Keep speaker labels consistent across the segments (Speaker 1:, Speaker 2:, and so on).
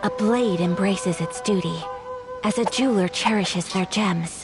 Speaker 1: A blade embraces its duty, as a jeweler cherishes their gems.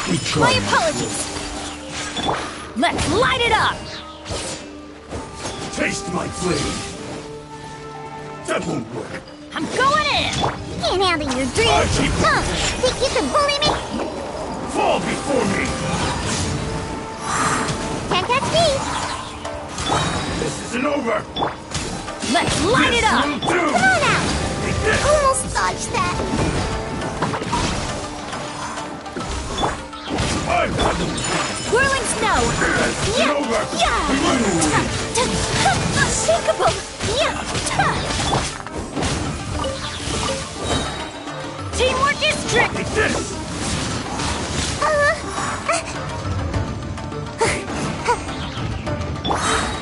Speaker 2: My apologies. Let's light it up.
Speaker 3: Taste my flame. That won't work.
Speaker 2: I'm going in.
Speaker 4: Can't handle your dreams. Huh? Think you can bully me?
Speaker 3: Fall before me.
Speaker 4: Can't catch me.
Speaker 3: This isn't over.
Speaker 2: Let's light it up.
Speaker 3: Will do.
Speaker 4: Come on out.
Speaker 3: Take this.
Speaker 4: Almost dodged that.
Speaker 3: I've had them.
Speaker 2: Whirling snow.
Speaker 3: This isn't over.
Speaker 2: Yeah. Unshakable. Yeah. Teamwork is trick.
Speaker 3: Take this.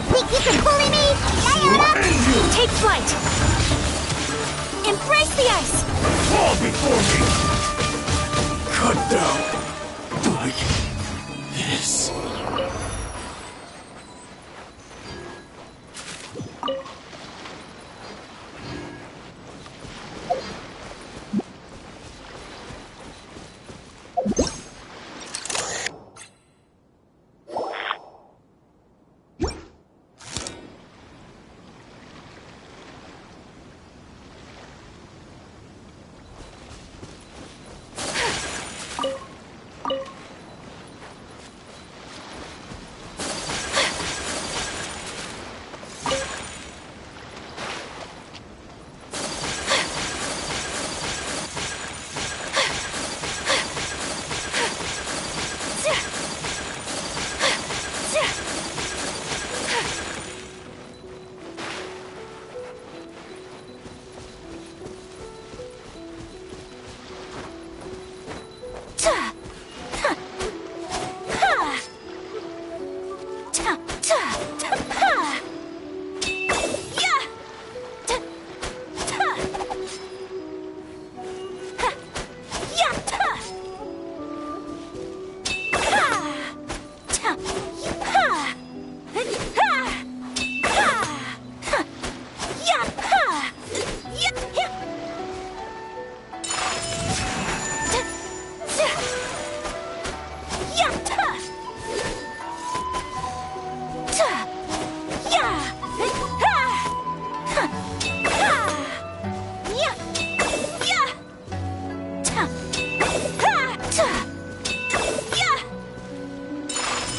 Speaker 4: Think you can bully me?
Speaker 3: And you.
Speaker 2: Take flight. Embrace the ice.
Speaker 3: Fall before me. Cut down. Like this.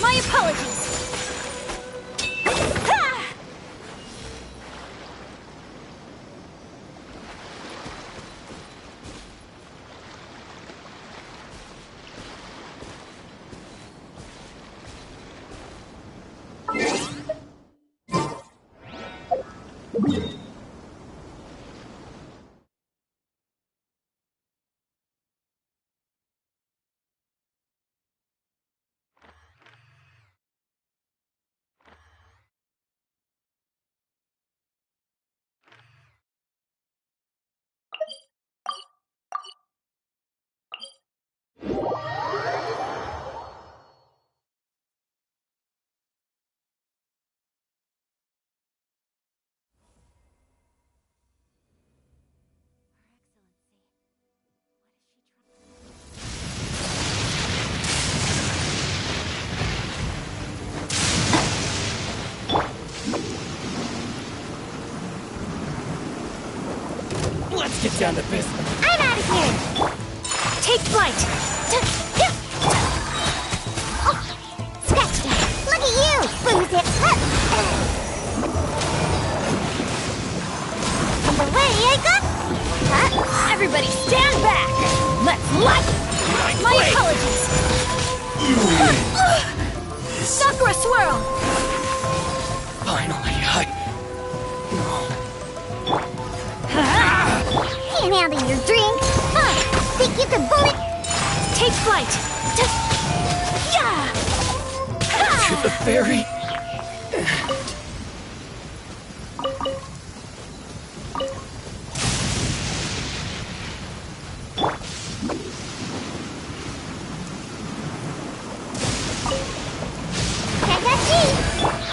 Speaker 2: My apologies.
Speaker 3: Let's get down to business.
Speaker 4: I'm out of here.
Speaker 2: Take flight.
Speaker 4: Oh, scratch that. Look at you. Booze it. And away I go.
Speaker 2: Everybody stand back. Let's light. My apologies. Sakura swirl.
Speaker 3: Finally,
Speaker 4: Can't handle your drink. Huh? Think you can bully?
Speaker 2: Take flight. Yeah.
Speaker 3: to the ferry.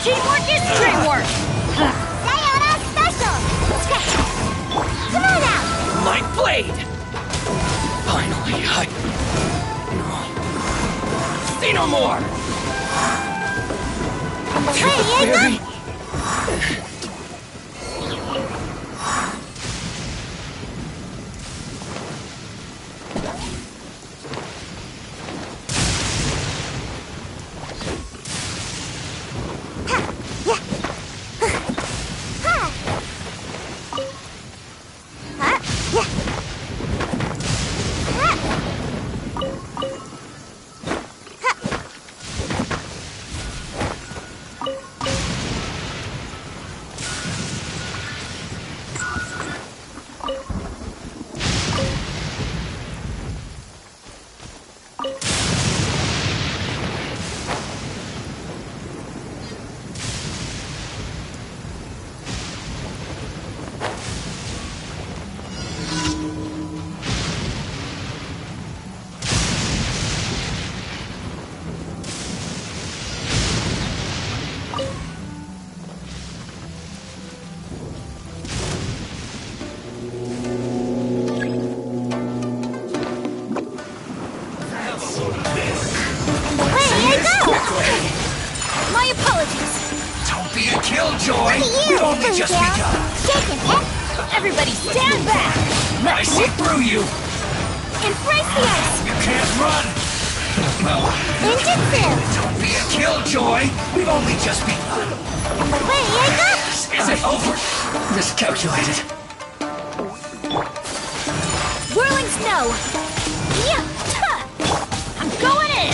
Speaker 2: Teamwork is dreamwork.
Speaker 4: Sayonara special. Scratch. Come on out.
Speaker 3: My blade! Finally, no more!
Speaker 4: Hey,
Speaker 2: My apologies.
Speaker 3: Don't be a killjoy!
Speaker 4: Look at you,
Speaker 3: We've only just
Speaker 4: Booyah.
Speaker 3: begun!
Speaker 4: Shaking it.
Speaker 2: Everybody stand back.
Speaker 3: I see through you!
Speaker 2: Embrace the ice.
Speaker 3: You can't run! No,
Speaker 4: Ninjutsu.
Speaker 3: don't be a killjoy! We've only just begun!
Speaker 4: Away I go.
Speaker 3: Is it over? Miscalculated.
Speaker 2: Whirling snow. Yeah. Ha. I'm going in.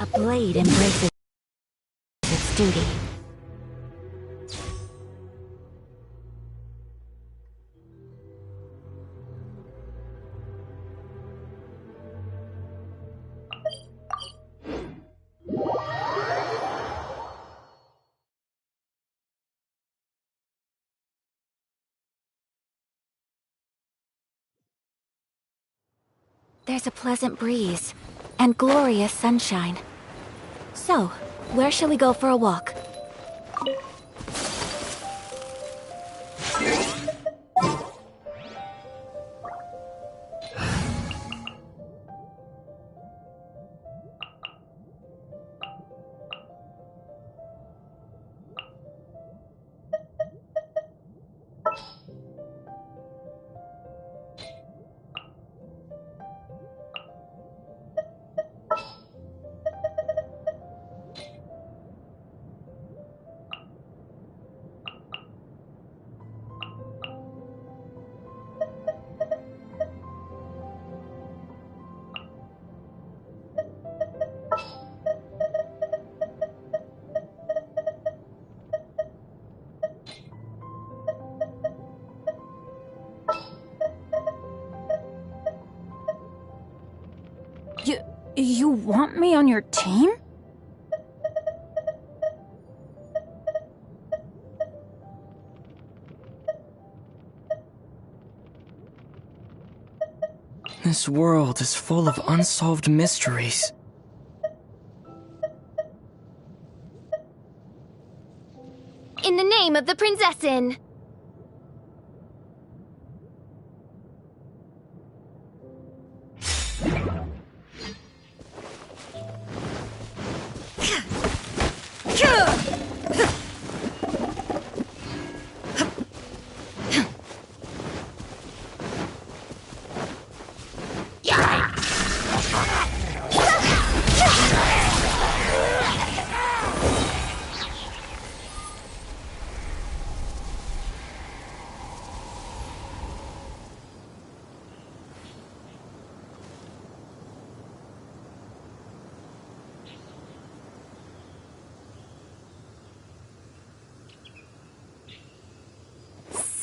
Speaker 1: A blade embraces its duty. There's a pleasant breeze and glorious sunshine. So, where shall we go for a walk?
Speaker 2: You want me on your team?
Speaker 5: This world is full of unsolved mysteries.
Speaker 4: In the name of the Prinzessin.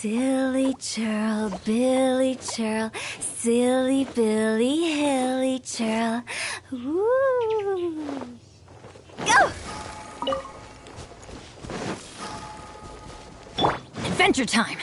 Speaker 1: Silly churl, Billy churl, silly Billy, hilly churl. Woo! Go!
Speaker 2: Adventure time!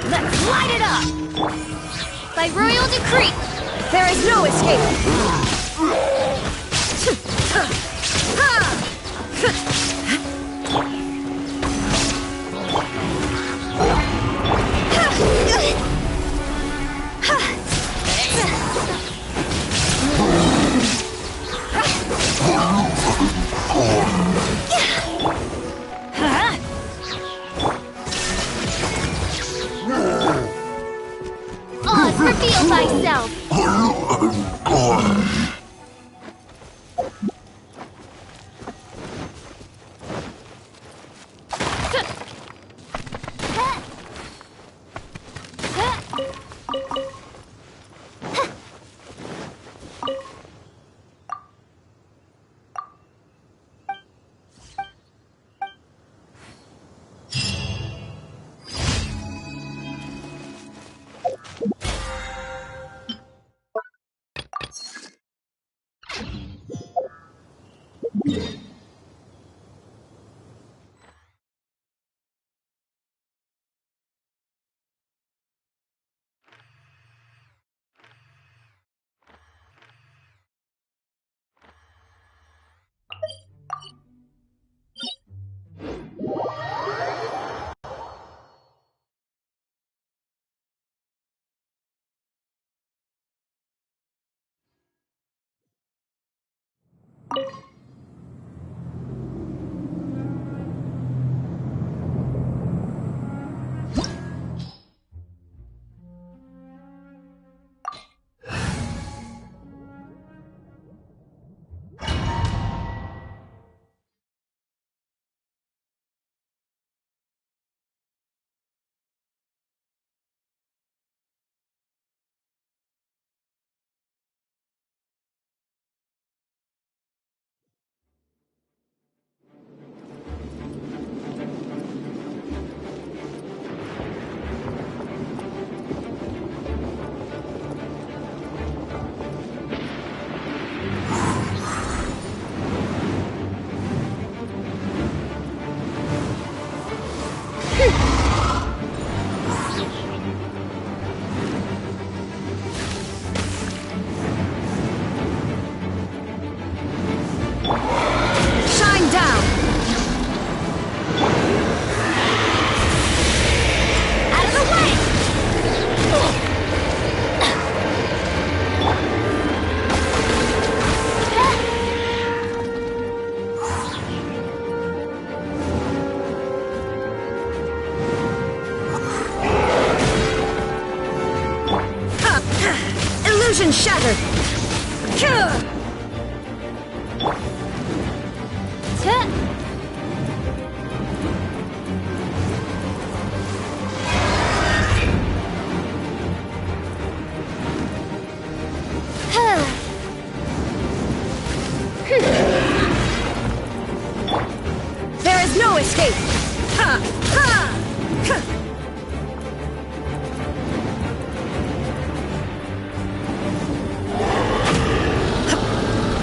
Speaker 2: Let's light it up! By royal decree, there is no escape!
Speaker 1: Oz, reveal thyself!
Speaker 2: Illusion shattered! There is no escape! Ha! Ha!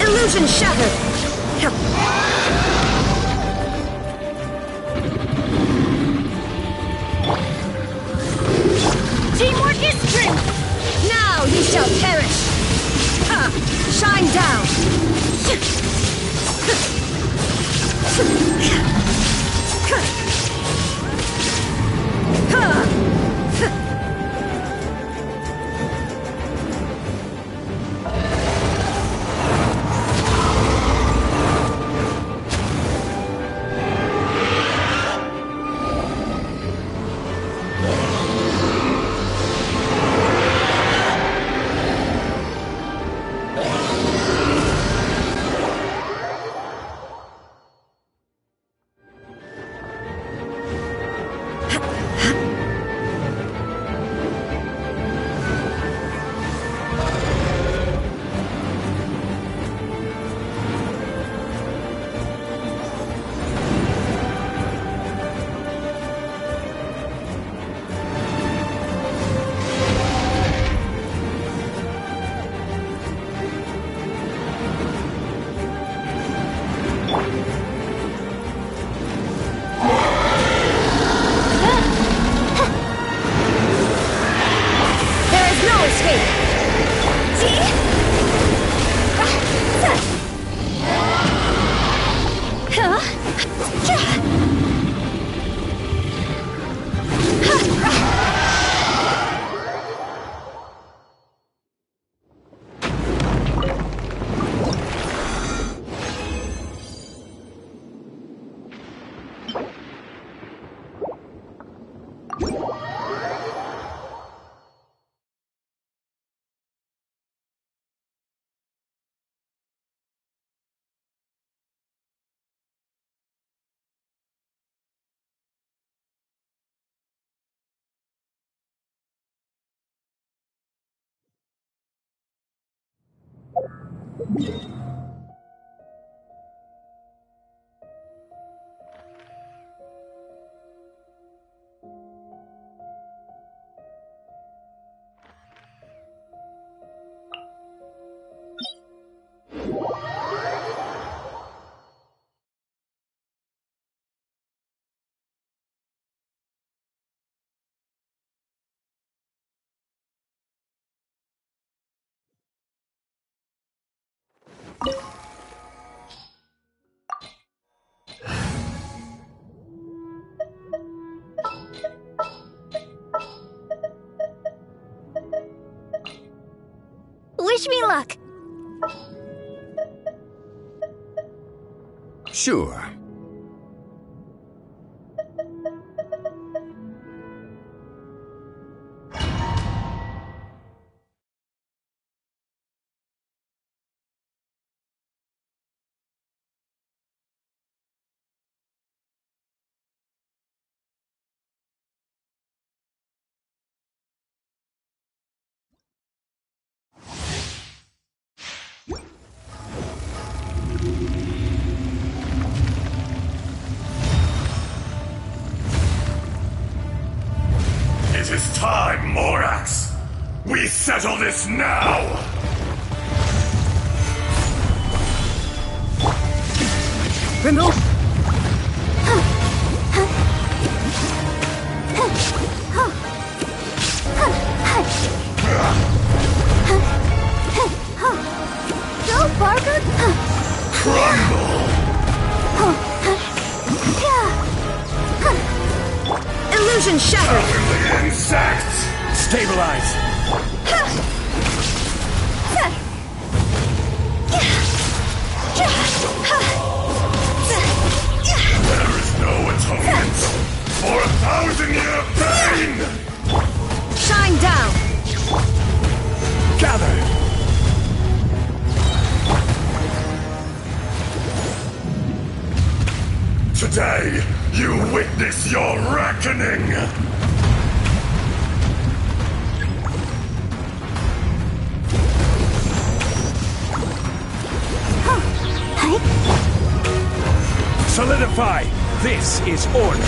Speaker 2: Illusion shattered! Teamwork is strength! Now you shall perish! Ha! Shine down!
Speaker 4: Wish me luck.
Speaker 3: Sure. It is time, Morax! We settle this now!
Speaker 2: Remove.
Speaker 4: Go, Barker!
Speaker 3: Crumble!
Speaker 2: Illusion shattered.
Speaker 3: Cowardly insects!
Speaker 5: Stabilize!
Speaker 3: There is no atonement for 1,000-year pain!
Speaker 2: Shine down.
Speaker 5: Gather!
Speaker 3: Today, you witness your reckoning!
Speaker 5: Solidify! This is order!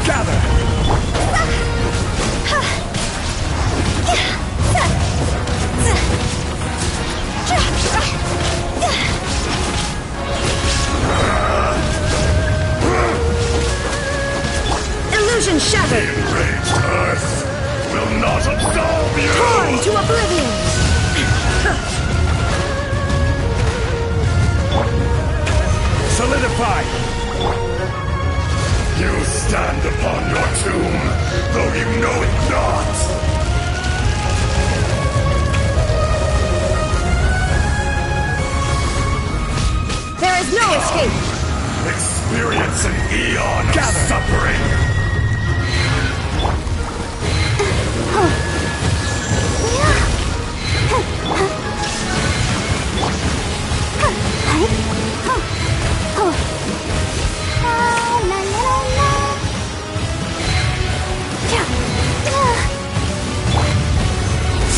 Speaker 5: Gather!
Speaker 2: Illusion shattered.
Speaker 3: Enraged Earth will not absolve you!
Speaker 2: Torn to oblivion.
Speaker 5: Solidify!
Speaker 3: You stand upon your tomb, though you know it not!
Speaker 2: There is no escape.
Speaker 3: Experience an eon of suffering!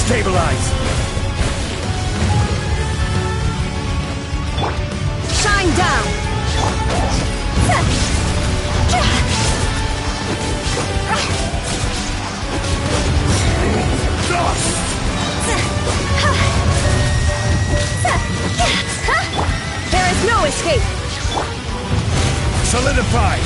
Speaker 5: Stabilize!
Speaker 2: Shine down.
Speaker 3: Dust!
Speaker 2: There is no escape.
Speaker 5: Solidify!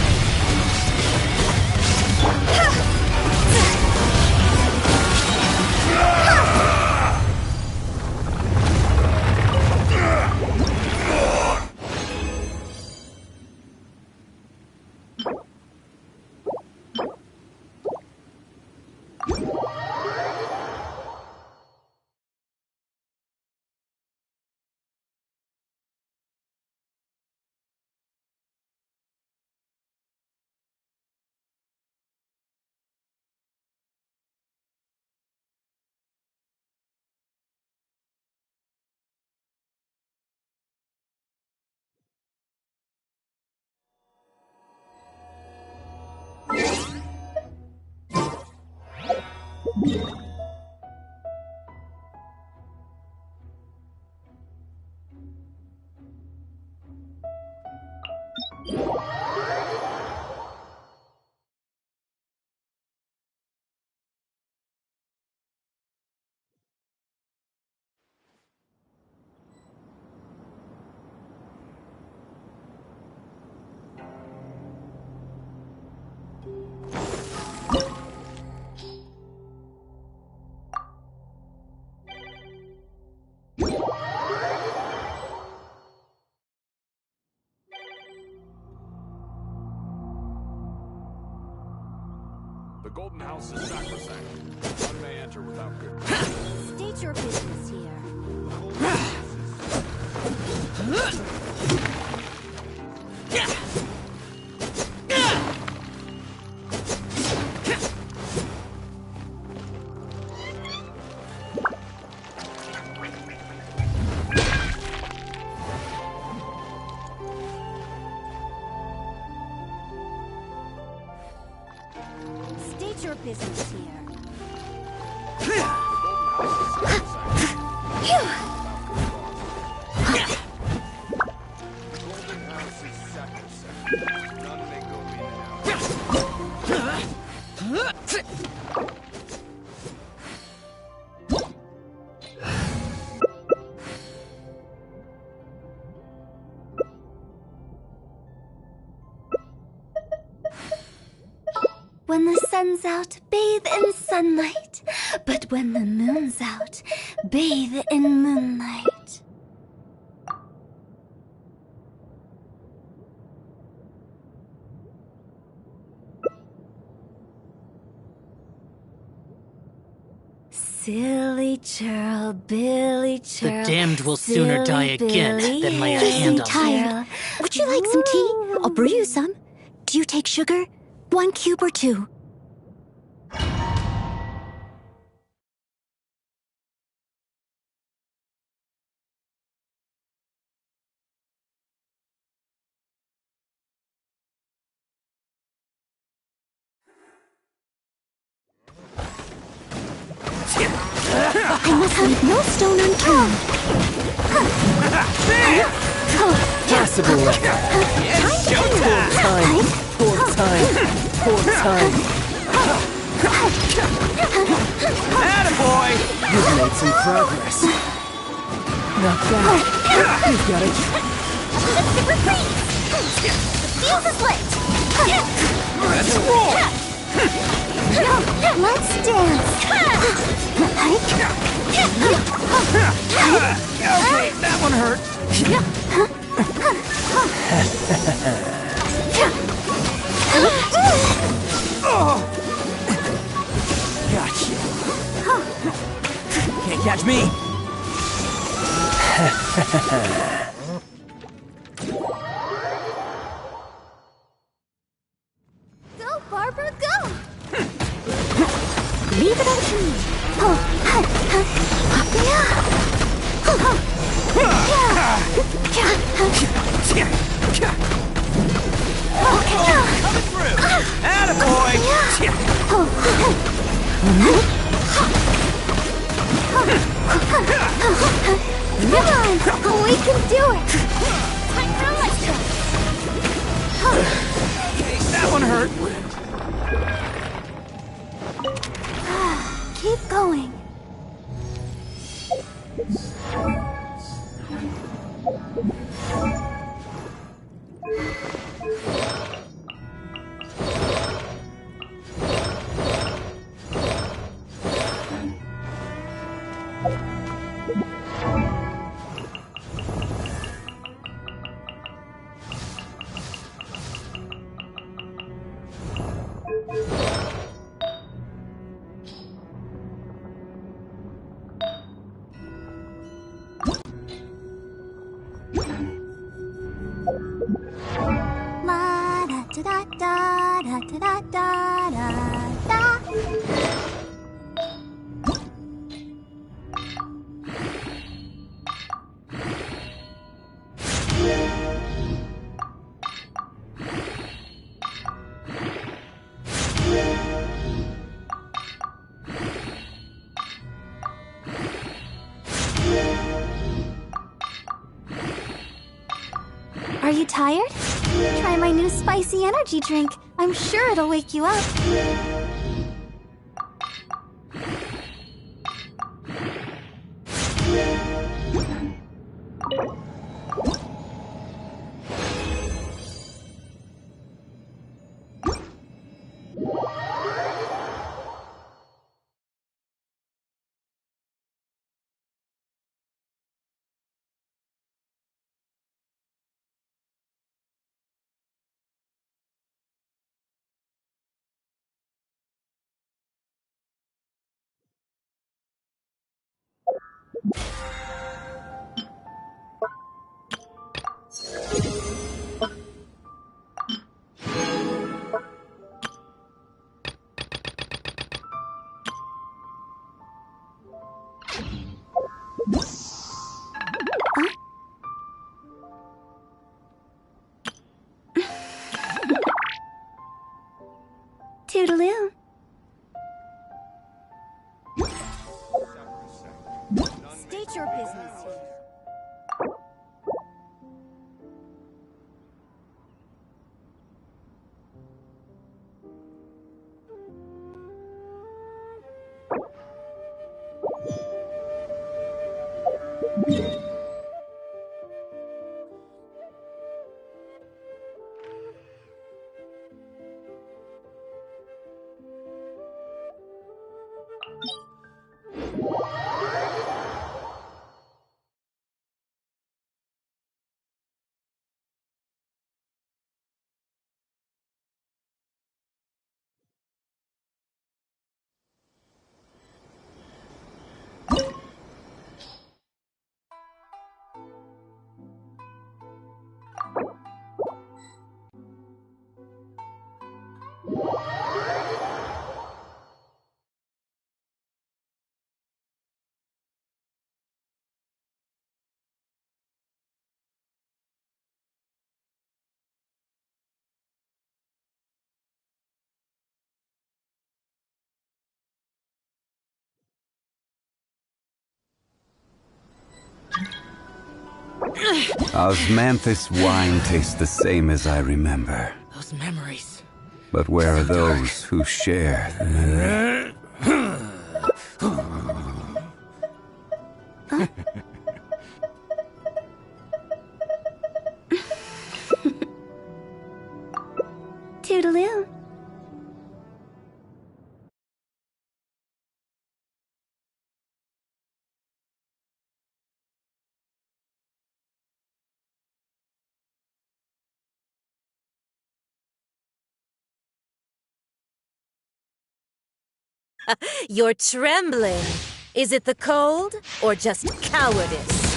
Speaker 6: golden house is sacrosanct. None may enter without good.
Speaker 1: State your business here. State your business here.
Speaker 6: Golden house is sacrosanct. None may go in and out.
Speaker 4: When the sun's out, bathe in sunlight. But when the moon's out, bathe in moonlight. Silly churl, Billy churl.
Speaker 7: The damned will sooner die again than lay a hand on me.
Speaker 4: Tired. Would you like some tea? I'll brew you some. Do you take sugar? 1 cube or 2? I must leave no stone unturned.
Speaker 5: Possible. Time. Poor time. Poor time.
Speaker 8: Attaboy!
Speaker 5: You've made some progress. Not bad. You've got it.
Speaker 4: The fuse is lit.
Speaker 8: Let's roll!
Speaker 4: Let's dance.
Speaker 8: Okay, that one hurt. Gotcha. Can't catch me.
Speaker 4: Go, Barbara, go! Leave it up to me.
Speaker 8: Coming through. Attaboy!
Speaker 4: Come on, we can do it. Time for a light.
Speaker 8: Okay, that one hurt.
Speaker 4: Keep going. La da da da da da da da da. Are you tired? Try my new spicy energy drink. I'm sure it'll wake you up. Toodaloo.
Speaker 2: State your business here.
Speaker 9: Osmanthus wine tastes the same as I remember.
Speaker 7: Those memories.
Speaker 9: But where are those who share the...
Speaker 4: Toodaloo.
Speaker 2: You're trembling. Is it the cold or just cowardice?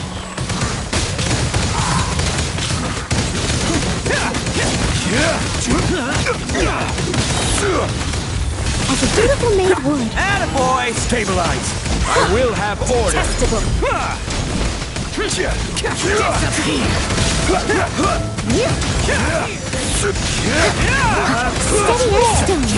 Speaker 4: As a dutiful maid would.
Speaker 8: Attaboy! Stabilize! I will have order!
Speaker 2: Detestable.
Speaker 4: Steady as stones.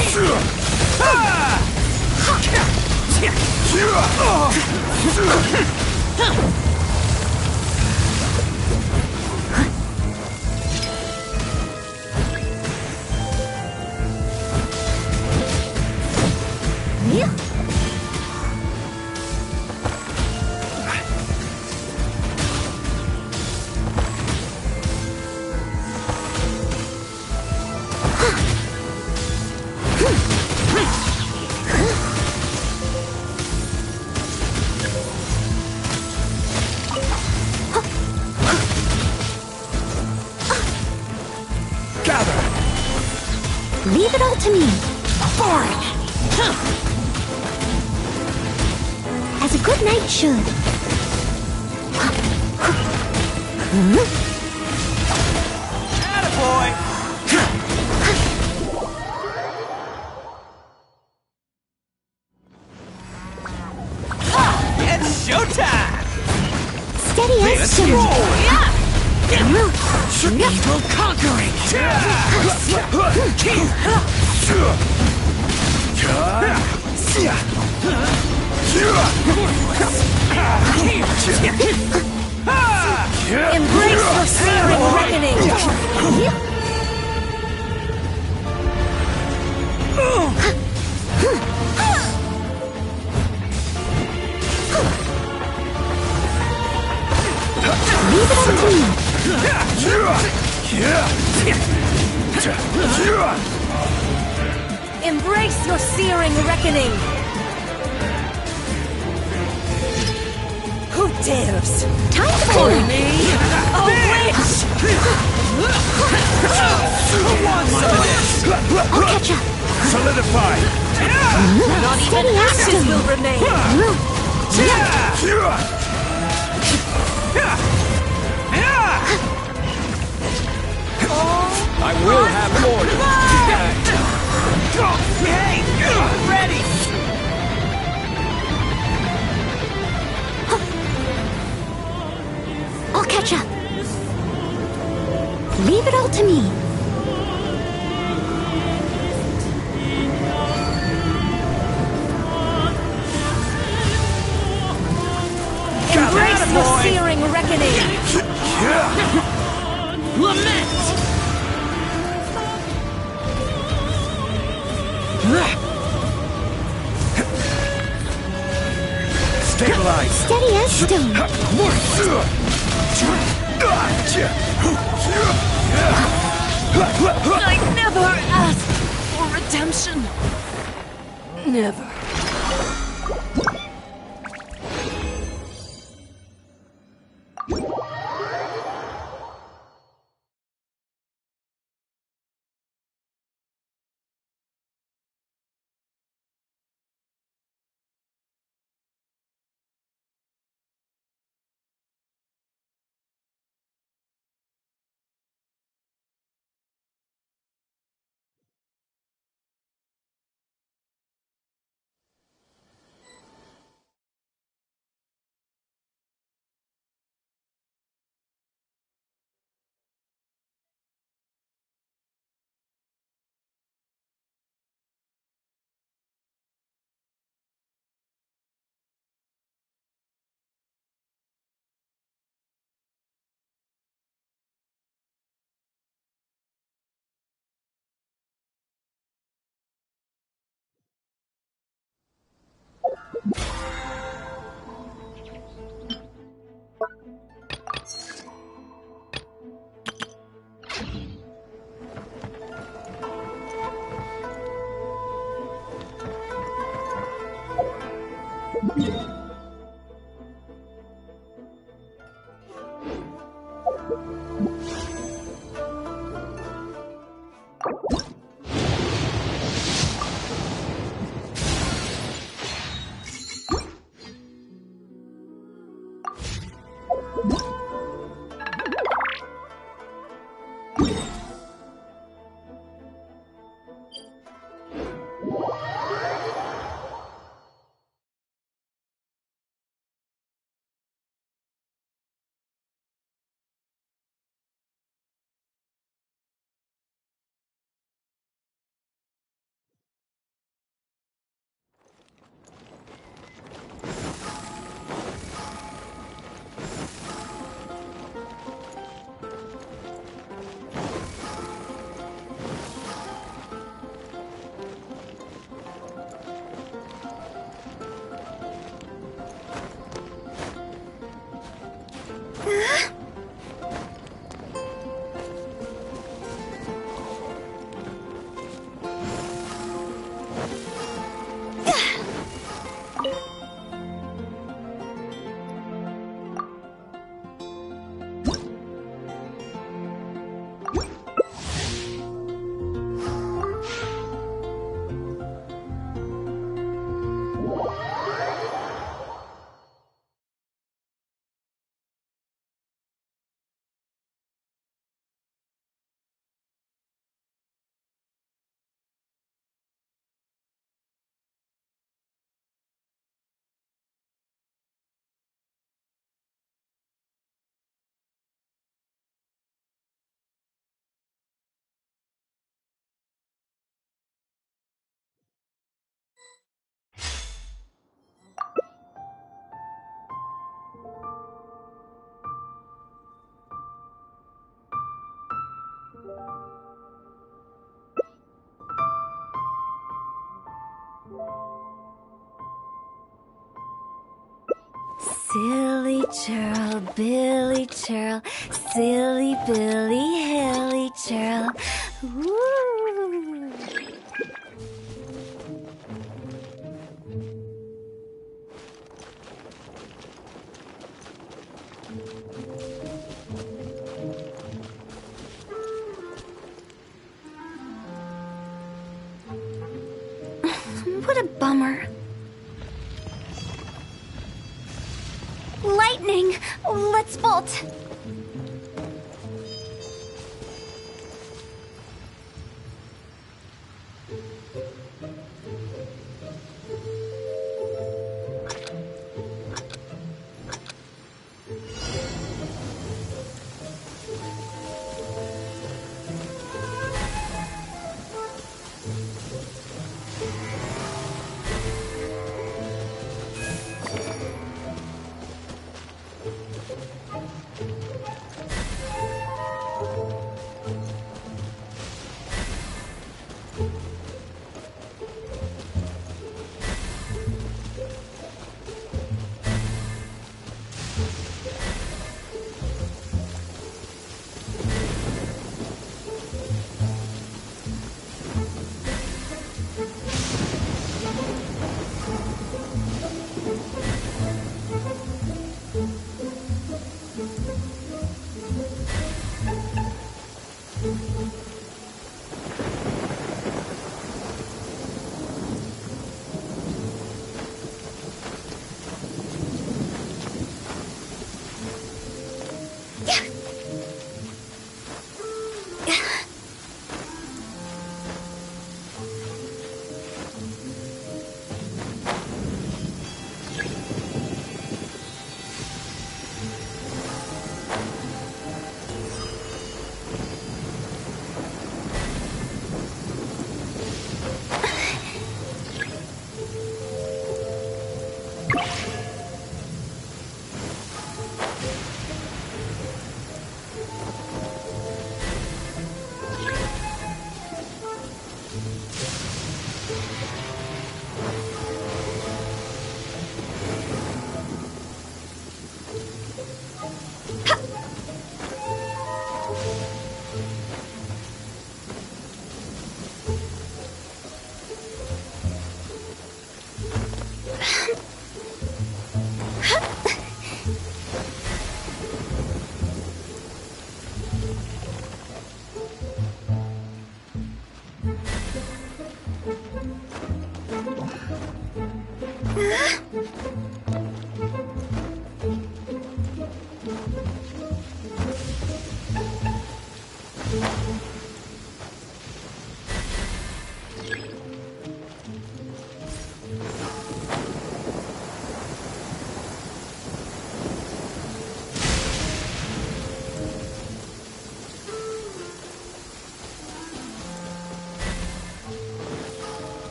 Speaker 4: Leave it all to me. Forward. As a good knight should.
Speaker 8: Attaboy! It's showtime!
Speaker 4: Steady as stones.
Speaker 8: Evil conquering!
Speaker 2: Embrace your searing reckoning!
Speaker 4: Leave it all to me.
Speaker 2: Embrace your searing reckoning! Who dares?
Speaker 4: Time to kill me.
Speaker 2: A witch!
Speaker 4: I'll catch up.
Speaker 8: Solidify!
Speaker 2: Not even ashes will remain!
Speaker 4: Leave it all to me.
Speaker 2: Embrace the searing reckoning! Lament!
Speaker 8: Stabilize.
Speaker 4: Steady as stone.
Speaker 2: I never asked for redemption. Never.
Speaker 4: Silly churl, Billy churl, silly Billy, hilly churl. Woo. What a bummer. Lightning! Let's bolt!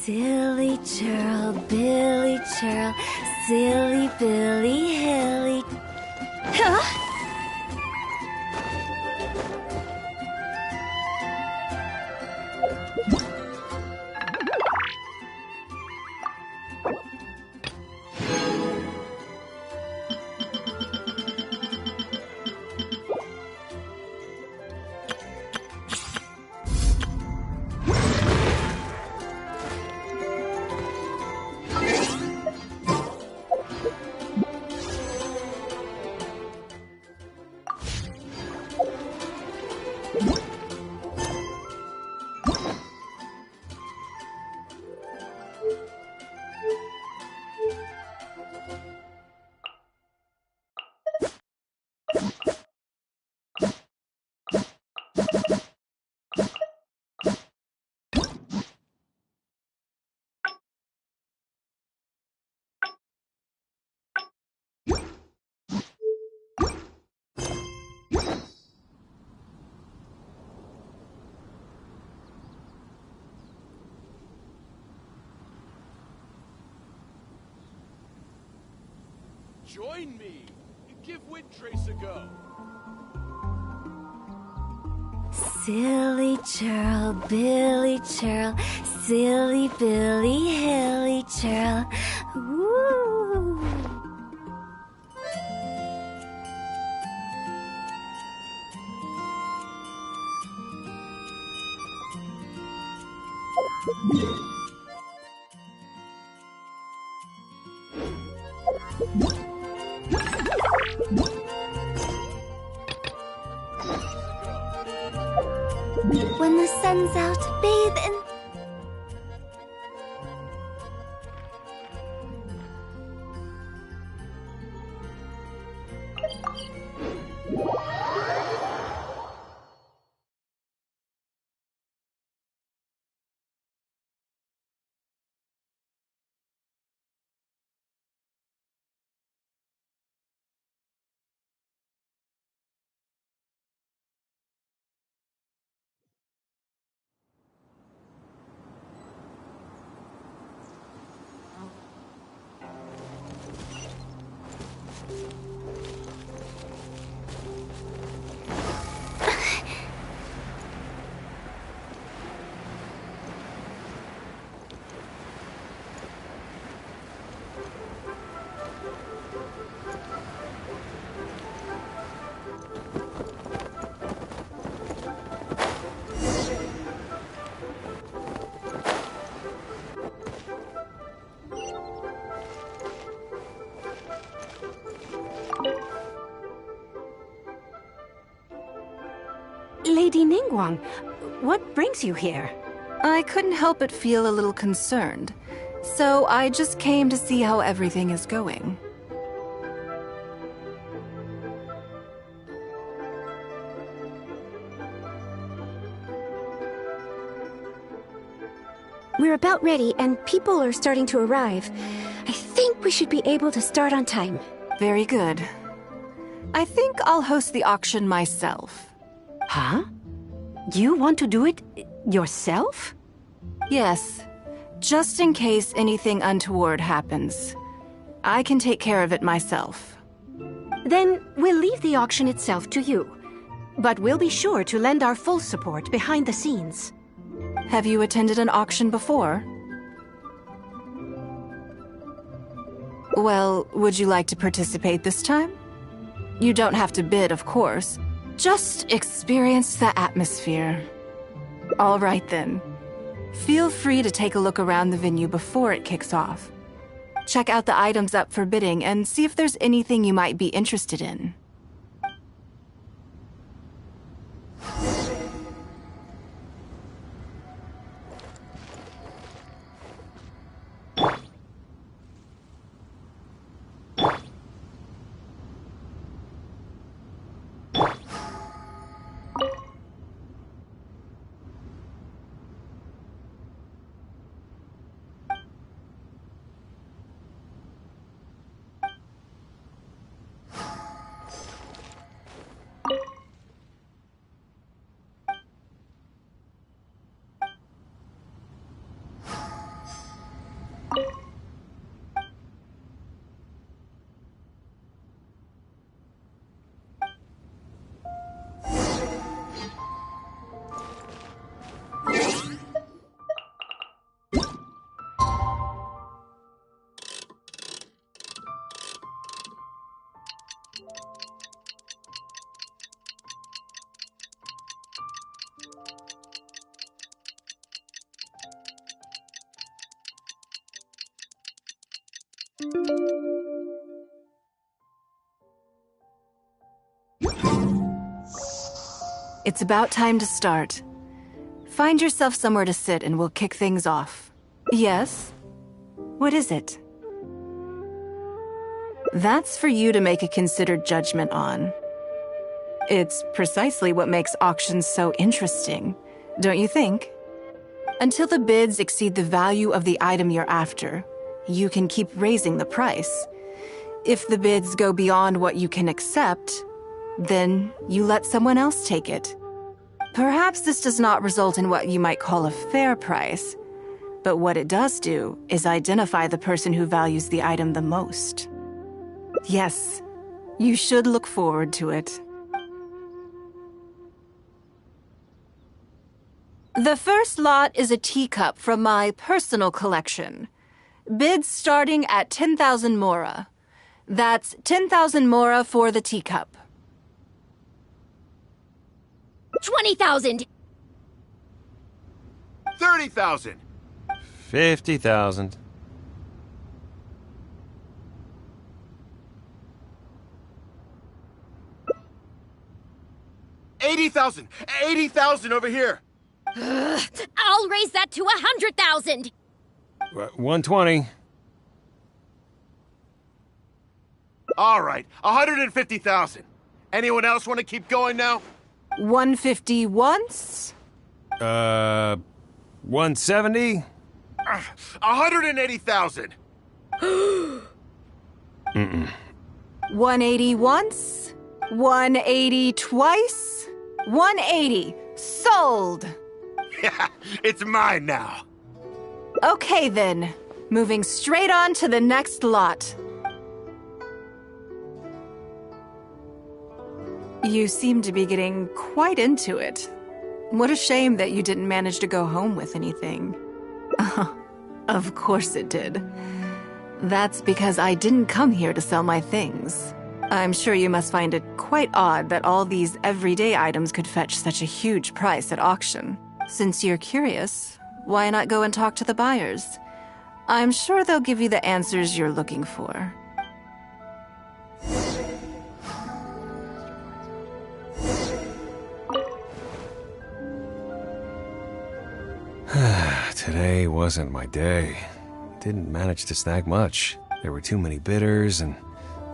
Speaker 4: Silly churl, Billy churl, silly Billy Hilly. Huh?
Speaker 6: join me. Give Windtrace a go.
Speaker 4: Silly churl, Billy churl, silly Billy, hilly churl. Woo! When the sun's out, bathe in...
Speaker 10: Lady Ningguang, what brings you here?
Speaker 11: I couldn't help but feel a little concerned, so I just came to see how everything is going.
Speaker 10: We're about ready, and people are starting to arrive. I think we should be able to start on time.
Speaker 11: Very good. I think I'll host the auction myself.
Speaker 10: Huh? You want to do it yourself?
Speaker 11: Yes, just in case anything untoward happens. I can take care of it myself.
Speaker 10: Then we'll leave the auction itself to you. But we'll be sure to lend our full support behind the scenes.
Speaker 11: Have you attended an auction before? Well, would you like to participate this time? You don't have to bid, of course. Just experience the atmosphere. All right then. Feel free to take a look around the venue before it kicks off. Check out the items up for bidding and see if there's anything you might be interested in. It's about time to start. Find yourself somewhere to sit and we'll kick things off. Yes? What is it? That's for you to make a considered judgment on. It's precisely what makes auctions so interesting, don't you think? Until the bids exceed the value of the item you're after, you can keep raising the price. If the bids go beyond what you can accept, then you let someone else take it. Perhaps this does not result in what you might call a fair price, but what it does do is identify the person who values the item the most. Yes, you should look forward to it. The first lot is a teacup from my personal collection. Bids starting at 10,000 mora. That's 10,000 mora for the teacup.
Speaker 2: 20,000!
Speaker 6: 30,000!
Speaker 8: 50,000.
Speaker 6: 80,000! 80,000 over here!
Speaker 2: I'll raise that to 100,000!
Speaker 8: 120.
Speaker 6: All right, 150,000. Anyone else want to keep going now?
Speaker 11: 150 once?
Speaker 8: 170?
Speaker 6: 180,000.
Speaker 11: 180 once? 180 twice? 180. Sold!
Speaker 6: It's mine now.
Speaker 11: Okay then, moving straight on to the next lot. You seem to be getting quite into it. What a shame that you didn't manage to go home with anything. Of course it did. That's because I didn't come here to sell my things. I'm sure you must find it quite odd that all these everyday items could fetch such a huge price at auction. Since you're curious, why not go and talk to the buyers? I'm sure they'll give you the answers you're looking for.
Speaker 8: Today wasn't my day. Didn't manage to snag much. There were too many bidders, and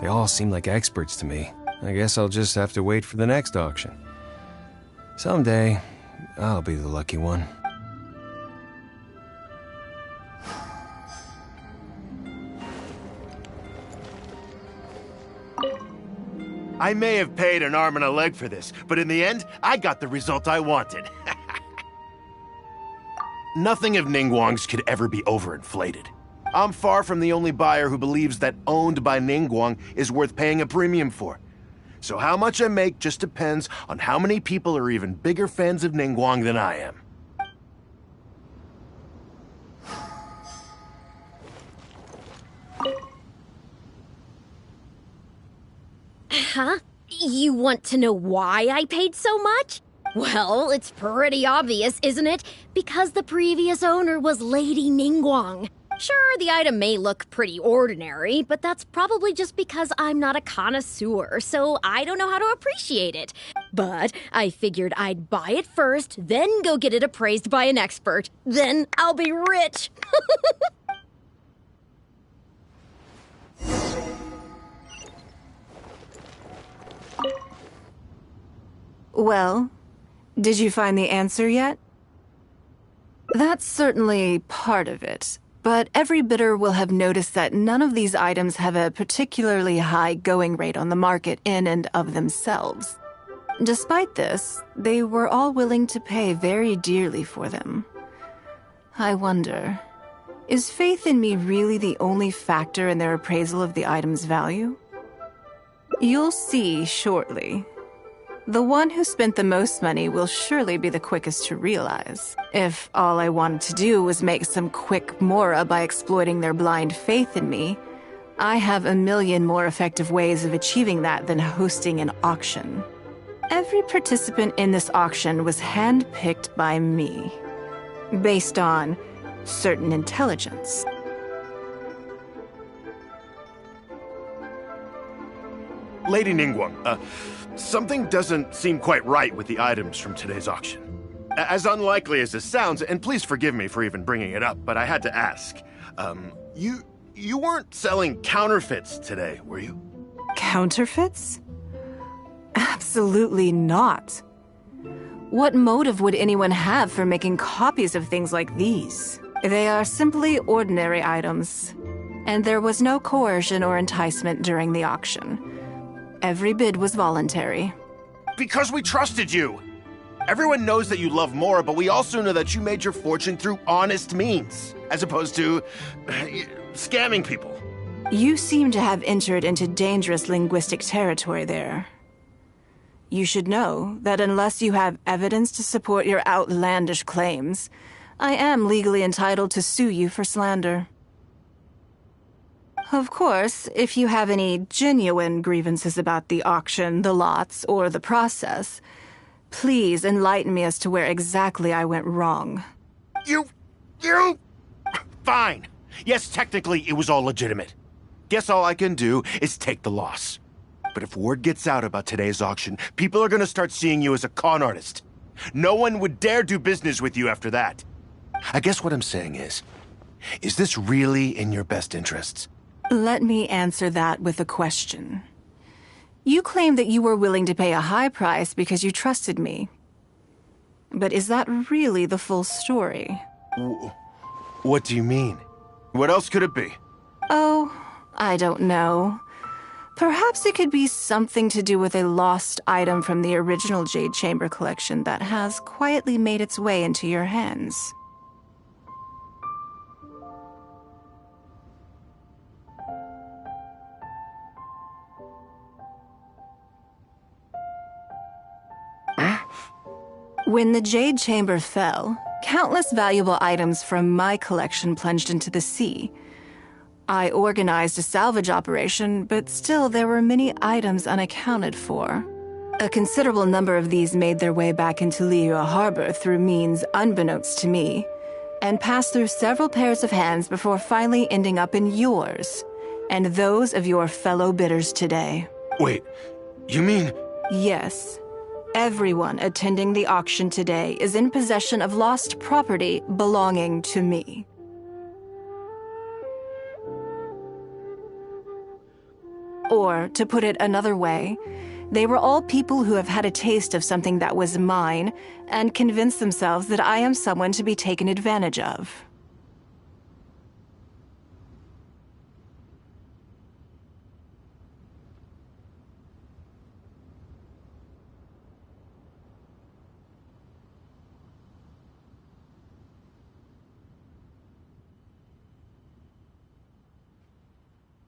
Speaker 8: they all seemed like experts to me. I guess I'll just have to wait for the next auction. Someday, I'll be the lucky one.
Speaker 6: I may have paid an arm and a leg for this, but in the end, I got the result I wanted. Nothing of Ningguang's could ever be overinflated. I'm far from the only buyer who believes that owned by Ningguang is worth paying a premium for. So how much I make just depends on how many people are even bigger fans of Ningguang than I am.
Speaker 2: Huh? You want to know why I paid so much? Well, it's pretty obvious, isn't it? Because the previous owner was Lady Ningguang. Sure, the item may look pretty ordinary, but that's probably just because I'm not a connoisseur, so I don't know how to appreciate it. But I figured I'd buy it first, then go get it appraised by an expert. Then I'll be rich.
Speaker 11: Well, did you find the answer yet? That's certainly part of it, but every bidder will have noticed that none of these items have a particularly high going rate on the market in and of themselves. Despite this, they were all willing to pay very dearly for them. I wonder, is faith in me really the only factor in their appraisal of the item's value? You'll see shortly. The one who spent the most money will surely be the quickest to realize. If all I wanted to do was make some quick mora by exploiting their blind faith in me, I have a million more effective ways of achieving that than hosting an auction. Every participant in this auction was handpicked by me, based on certain intelligence.
Speaker 6: Lady Ningguang, something doesn't seem quite right with the items from today's auction. As unlikely as this sounds, and please forgive me for even bringing it up, but I had to ask. You weren't selling counterfeits today, were you?
Speaker 11: Counterfeits? Absolutely not. What motive would anyone have for making copies of things like these? They are simply ordinary items, and there was no coercion or enticement during the auction. Every bid was voluntary.
Speaker 6: Because we trusted you! Everyone knows that you love Mora, but we also know that you made your fortune through honest means, as opposed to scamming people.
Speaker 11: You seem to have entered into dangerous linguistic territory there. You should know that unless you have evidence to support your outlandish claims, I am legally entitled to sue you for slander. Of course, if you have any genuine grievances about the auction, the lots, or the process, please enlighten me as to where exactly I went wrong.
Speaker 6: You... Fine. Yes, technically it was all legitimate. Guess all I can do is take the loss. But if word gets out about today's auction, people are gonna start seeing you as a con artist. No one would dare do business with you after that. I guess what I'm saying is this really in your best interests?
Speaker 11: Let me answer that with a question. You claim that you were willing to pay a high price because you trusted me. But is that really the full story?
Speaker 6: What do you mean? What else could it be?
Speaker 11: Oh, I don't know. Perhaps it could be something to do with a lost item from the original Jade Chamber collection that has quietly made its way into your hands. When the Jade Chamber fell, countless valuable items from my collection plunged into the sea. I organized a salvage operation, but still there were many items unaccounted for. A considerable number of these made their way back into Liyue Harbor through means unbeknownst to me, and passed through several pairs of hands before finally ending up in yours, and those of your fellow bidders today.
Speaker 6: Wait, you mean...
Speaker 11: Yes. Everyone attending the auction today is in possession of lost property belonging to me. Or, to put it another way, they were all people who have had a taste of something that was mine and convinced themselves that I am someone to be taken advantage of.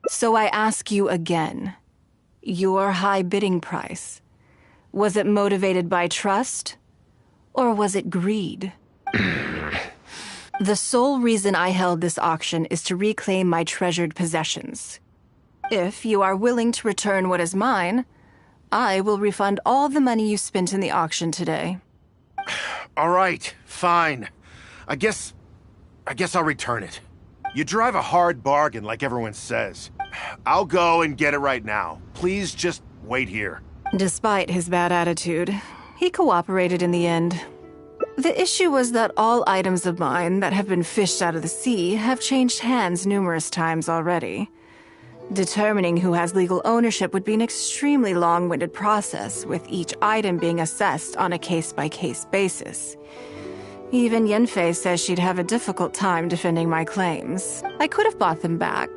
Speaker 11: So I ask you again, your high bidding price, was it motivated by trust, or was it greed? The sole reason I held this auction is to reclaim my treasured possessions. If you are willing to return what is mine, I will refund all the money you spent in the auction today.
Speaker 6: All right, fine. I guess I'll return it. You drive a hard bargain, like everyone says. I'll go and get it right now. Please just wait here.
Speaker 11: Despite his bad attitude, he cooperated in the end. The issue was that all items of mine that have been fished out of the sea have changed hands numerous times already. Determining who has legal ownership would be an extremely long-winded process, with each item being assessed on a case-by-case basis. Even Yenfei says she'd have a difficult time defending my claims. I could have bought them back,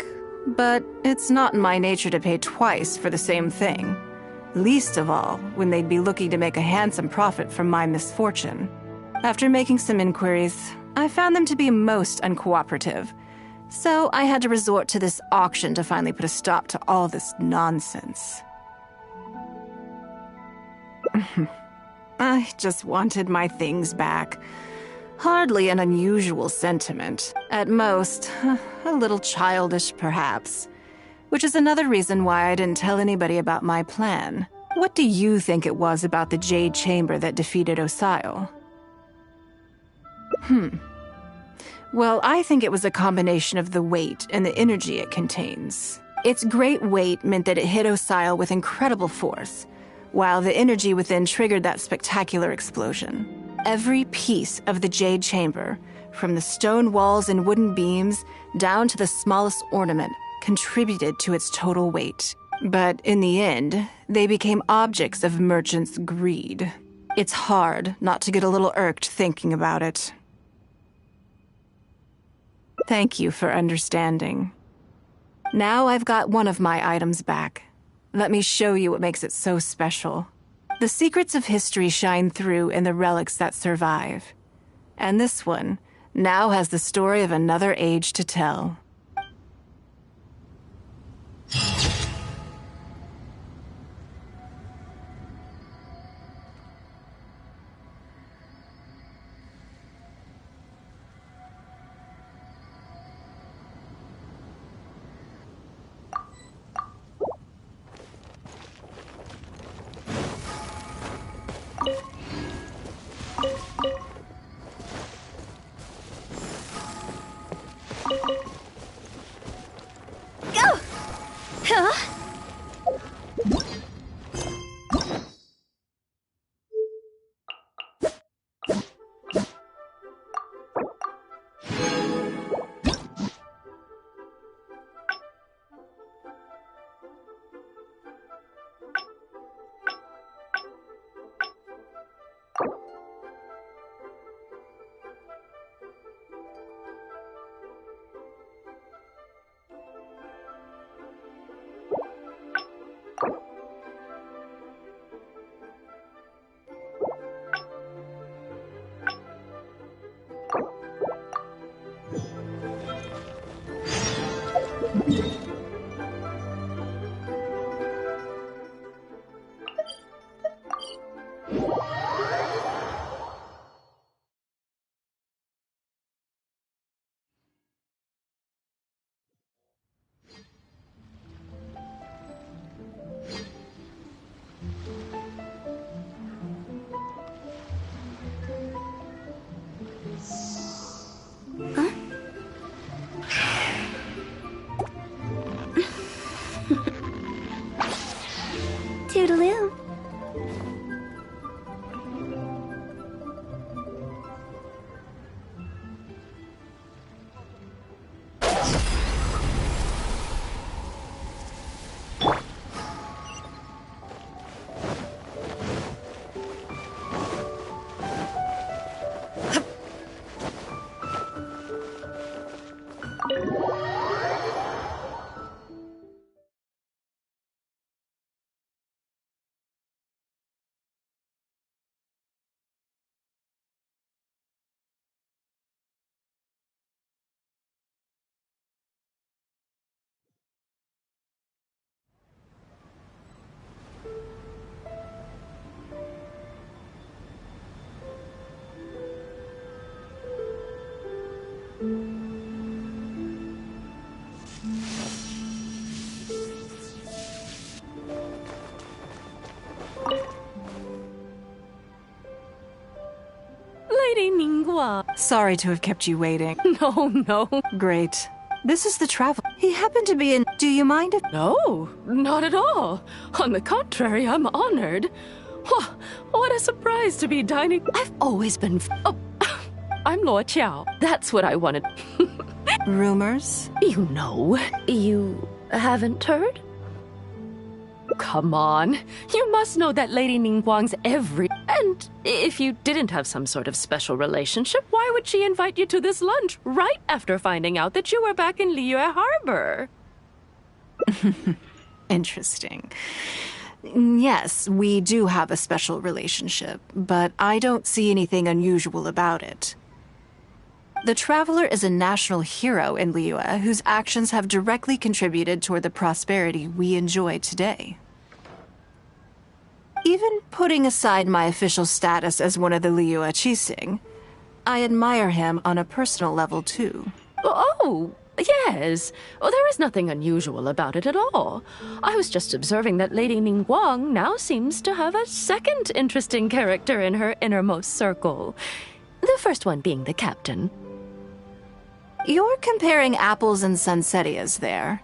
Speaker 11: but it's not in my nature to pay twice for the same thing. Least of all, when they'd be looking to make a handsome profit from my misfortune. After making some inquiries, I found them to be most uncooperative, so I had to resort to this auction to finally put a stop to all this nonsense. I just wanted my things back. Hardly an unusual sentiment. At most, a little childish, perhaps. Which is another reason why I didn't tell anybody about my plan. What do you think it was about the Jade Chamber that defeated Osile? Well, I think it was a combination of the weight and the energy it contains. Its great weight meant that it hit Osile with incredible force, while the energy within triggered that spectacular explosion. Every piece of the Jade Chamber, from the stone walls and wooden beams down to the smallest ornament, contributed to its total weight. But in the end, they became objects of merchants' greed. It's hard not to get a little irked thinking about it. Thank you for understanding. Now I've got one of my items back. Let me show you what makes it so special. The secrets of history shine through in the relics that survive. And this one now has the story of another age to tell.
Speaker 4: Toodaloo.
Speaker 12: Lady Ningguang.
Speaker 11: Sorry to have kept you waiting.
Speaker 12: No.
Speaker 11: Great. This is the travel. He happened to be in. Do you mind if.
Speaker 12: No, not at all. On the contrary, I'm honored. What a surprise to be dining. I've always been. Oh, I'm Luo Qiao. That's what I wanted.
Speaker 11: Rumors?
Speaker 12: You know. You haven't heard? Come on. You must know that Lady Ningguang's every... And if you didn't have some sort of special relationship, why would she invite you to this lunch right after finding out that you were back in Liyue Harbor?
Speaker 11: Interesting. Yes, we do have a special relationship, but I don't see anything unusual about it. The Traveler is a national hero in Liyue whose actions have directly contributed toward the prosperity we enjoy today. Even putting aside my official status as one of the Liyue Qixing, I admire him on a personal level too.
Speaker 12: Oh, yes. Oh, there is nothing unusual about it at all. I was just observing that Lady Ningguang now seems to have a second interesting character in her innermost circle. The first one being the captain.
Speaker 11: You're comparing apples and sunsettias there.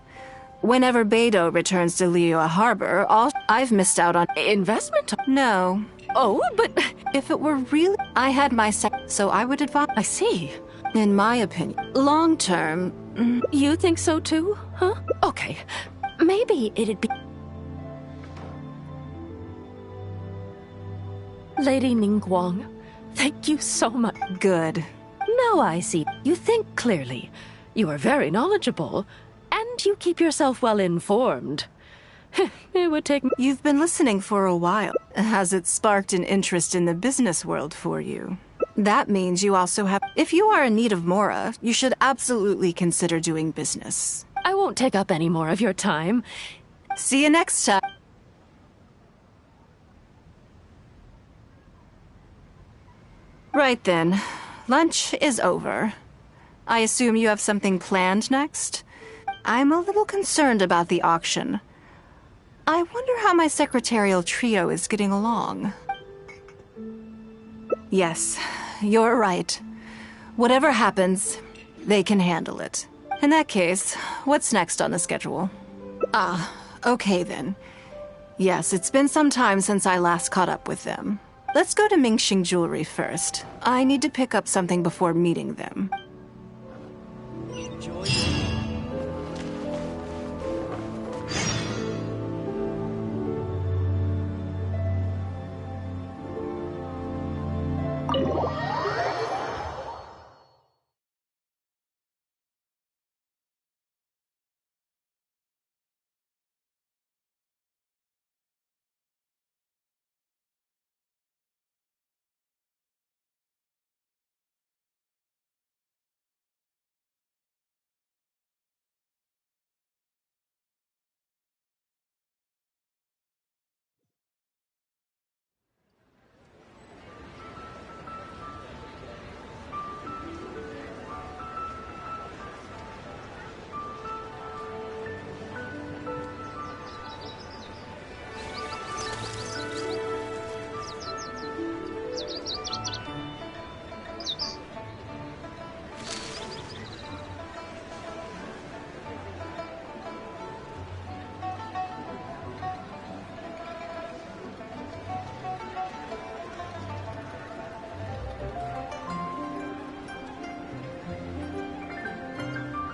Speaker 11: Whenever Beidou returns to Liyue Harbor, I've missed out on
Speaker 12: investment.
Speaker 11: No.
Speaker 12: Oh, but
Speaker 11: if it were really, I had my so I would advise.
Speaker 12: I see.
Speaker 11: In my opinion, long term.
Speaker 12: You think so too, huh? Okay, maybe it'd be. Lady Ningguang, thank you so much.
Speaker 11: Good.
Speaker 12: Now I see. You think clearly. You are very knowledgeable. And you keep yourself well informed. It would take...
Speaker 11: You've been listening for a while. Has it sparked an interest in the business world for you? That means you also have... If you are in need of Mora, you should absolutely consider doing business.
Speaker 12: I won't take up any more of your time.
Speaker 11: See you next time. Right then. Lunch is over. I assume you have something planned next? I'm a little concerned about the auction. I wonder how my secretarial trio is getting along. Yes, you're right. Whatever happens, they can handle it. In that case, what's next on the schedule? Okay then. Yes, it's been some time since I last caught up with them. Let's go to Mingxing Jewelry first. I need to pick up something before meeting them.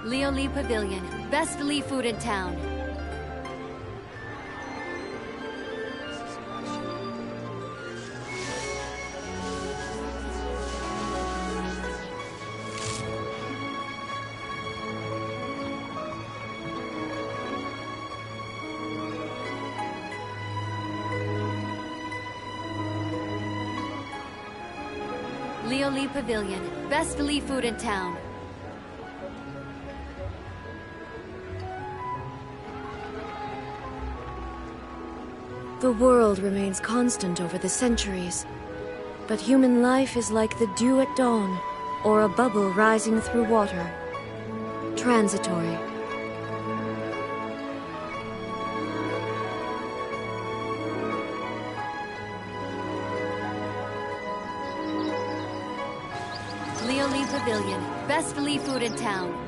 Speaker 2: Leo Lee Pavilion. Best Lee food in town. Leo Lee Pavilion. Best Lee food in town.
Speaker 13: The world remains constant over the centuries, but human life is like the dew at dawn, or a bubble rising through water. Transitory.
Speaker 2: Leo Lee Pavilion. Best Lee food in town.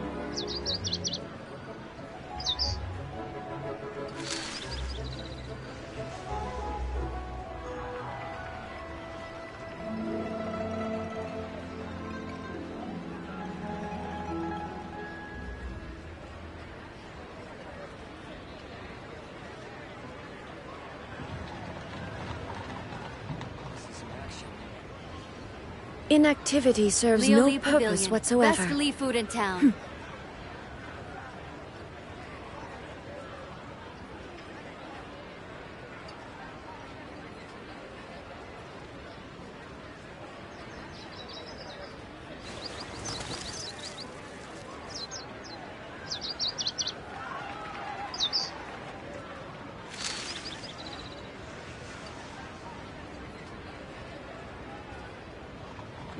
Speaker 13: Inactivity serves
Speaker 2: Leo
Speaker 13: no
Speaker 2: Lee
Speaker 13: purpose
Speaker 2: Pavilion.
Speaker 13: whatsoever.
Speaker 2: Best Lee food in town.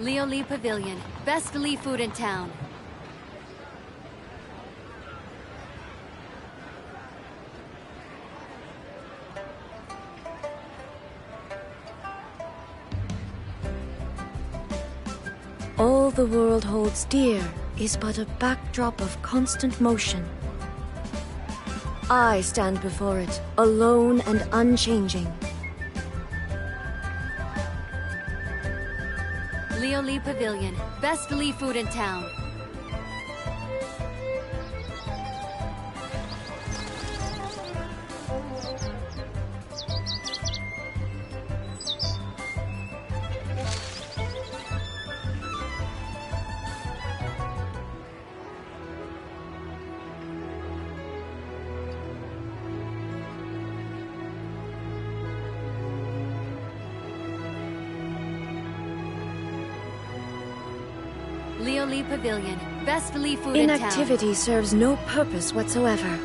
Speaker 2: Leo Lee Pavilion. Best Lee food in town.
Speaker 13: All the world holds dear is but a backdrop of constant motion. I stand before it, alone and unchanging.
Speaker 2: Leo Lee Pavilion. Best Lee food in town. Leo Lee Pavilion. Best Lee food in town.
Speaker 13: Inactivity serves no purpose whatsoever.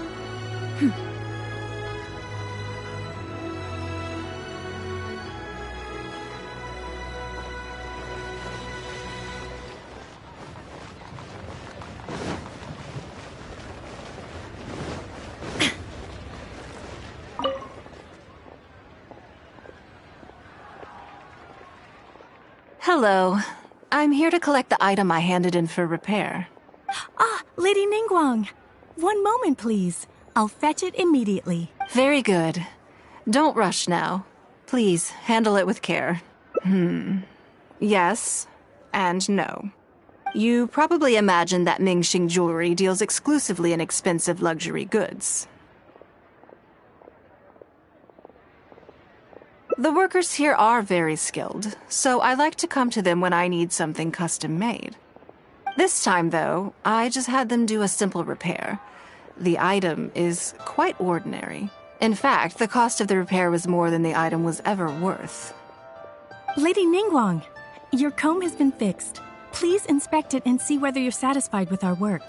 Speaker 11: Hello. I'm here to collect the item I handed in for repair.
Speaker 14: Ah, Lady Ningguang. One moment, please. I'll fetch it immediately.
Speaker 11: Very good. Don't rush now. Please, handle it with care. Yes and no. You probably imagine that Mingxing Jewelry deals exclusively in expensive luxury goods. The workers here are very skilled, so I like to come to them when I need something custom-made. This time, though, I just had them do a simple repair. The item is quite ordinary. In fact, the cost of the repair was more than the item was ever worth.
Speaker 14: Lady Ningguang, your comb has been fixed. Please inspect it and see whether you're satisfied with our work.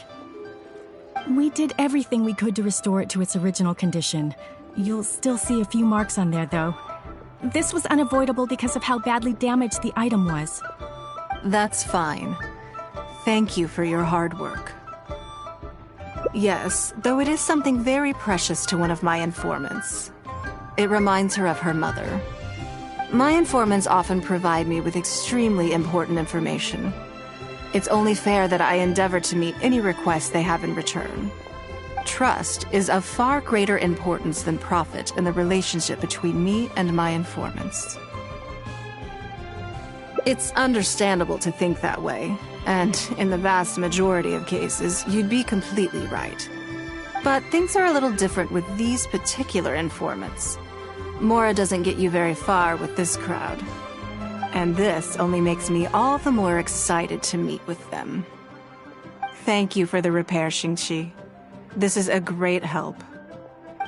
Speaker 14: We did everything we could to restore it to its original condition. You'll still see a few marks on there, though. This was unavoidable because of how badly damaged the item was.
Speaker 11: That's fine. Thank you for your hard work. Yes, though it is something very precious to one of my informants. It reminds her of her mother. My informants often provide me with extremely important information. It's only fair that I endeavor to meet any request they have in return. Trust is of far greater importance than profit in the relationship between me and my informants. It's understandable to think that way, and in the vast majority of cases, you'd be completely right. But things are a little different with these particular informants. Mora doesn't get you very far with this crowd. And this only makes me all the more excited to meet with them. Thank you for the repair, Xingqi. This is a great help.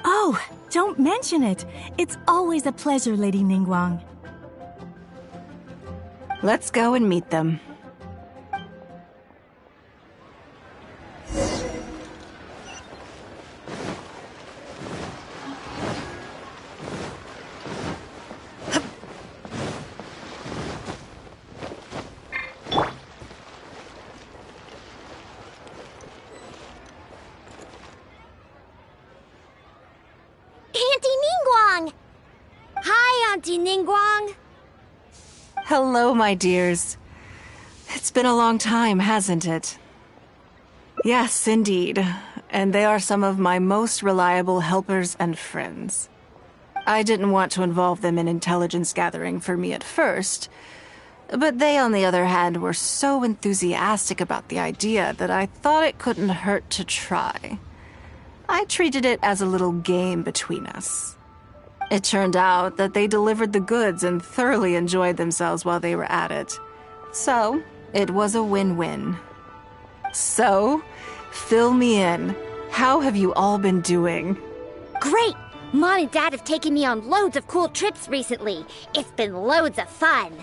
Speaker 14: Oh, don't mention it. It's always a pleasure, Lady Ningguang.
Speaker 11: Let's go and meet them.
Speaker 2: Auntie Ningguang!
Speaker 11: Hello, my dears. It's been a long time, hasn't it? Yes, indeed. And they are some of my most reliable helpers and friends. I didn't want to involve them in intelligence gathering for me at first, but they, on the other hand, were so enthusiastic about the idea that I thought it couldn't hurt to try. I treated it as a little game between us. It turned out that they delivered the goods and thoroughly enjoyed themselves while they were at it. So, it was a win-win. So, fill me in. How have you all been doing?
Speaker 2: Great! Mom and Dad have taken me on loads of cool trips recently. It's been loads of fun.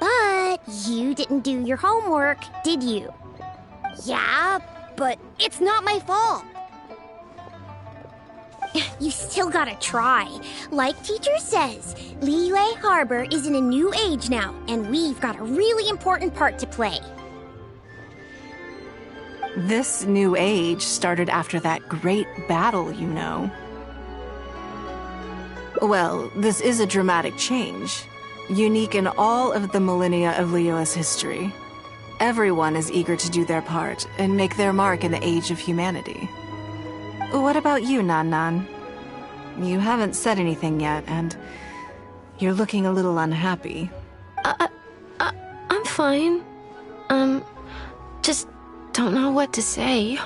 Speaker 2: But you didn't do your homework, did you? Yeah, but it's not my fault. You still gotta try. Like teacher says, Liyue Harbor is in a new age now, and we've got a really important part to play.
Speaker 11: This new age started after that great battle, you know. Well, this is a dramatic change, unique in all of the millennia of Liyue's history. Everyone is eager to do their part and make their mark in the age of humanity. What about you, Nan? You haven't said anything yet, and you're looking a little unhappy.
Speaker 12: I'm fine. Just don't know what to say.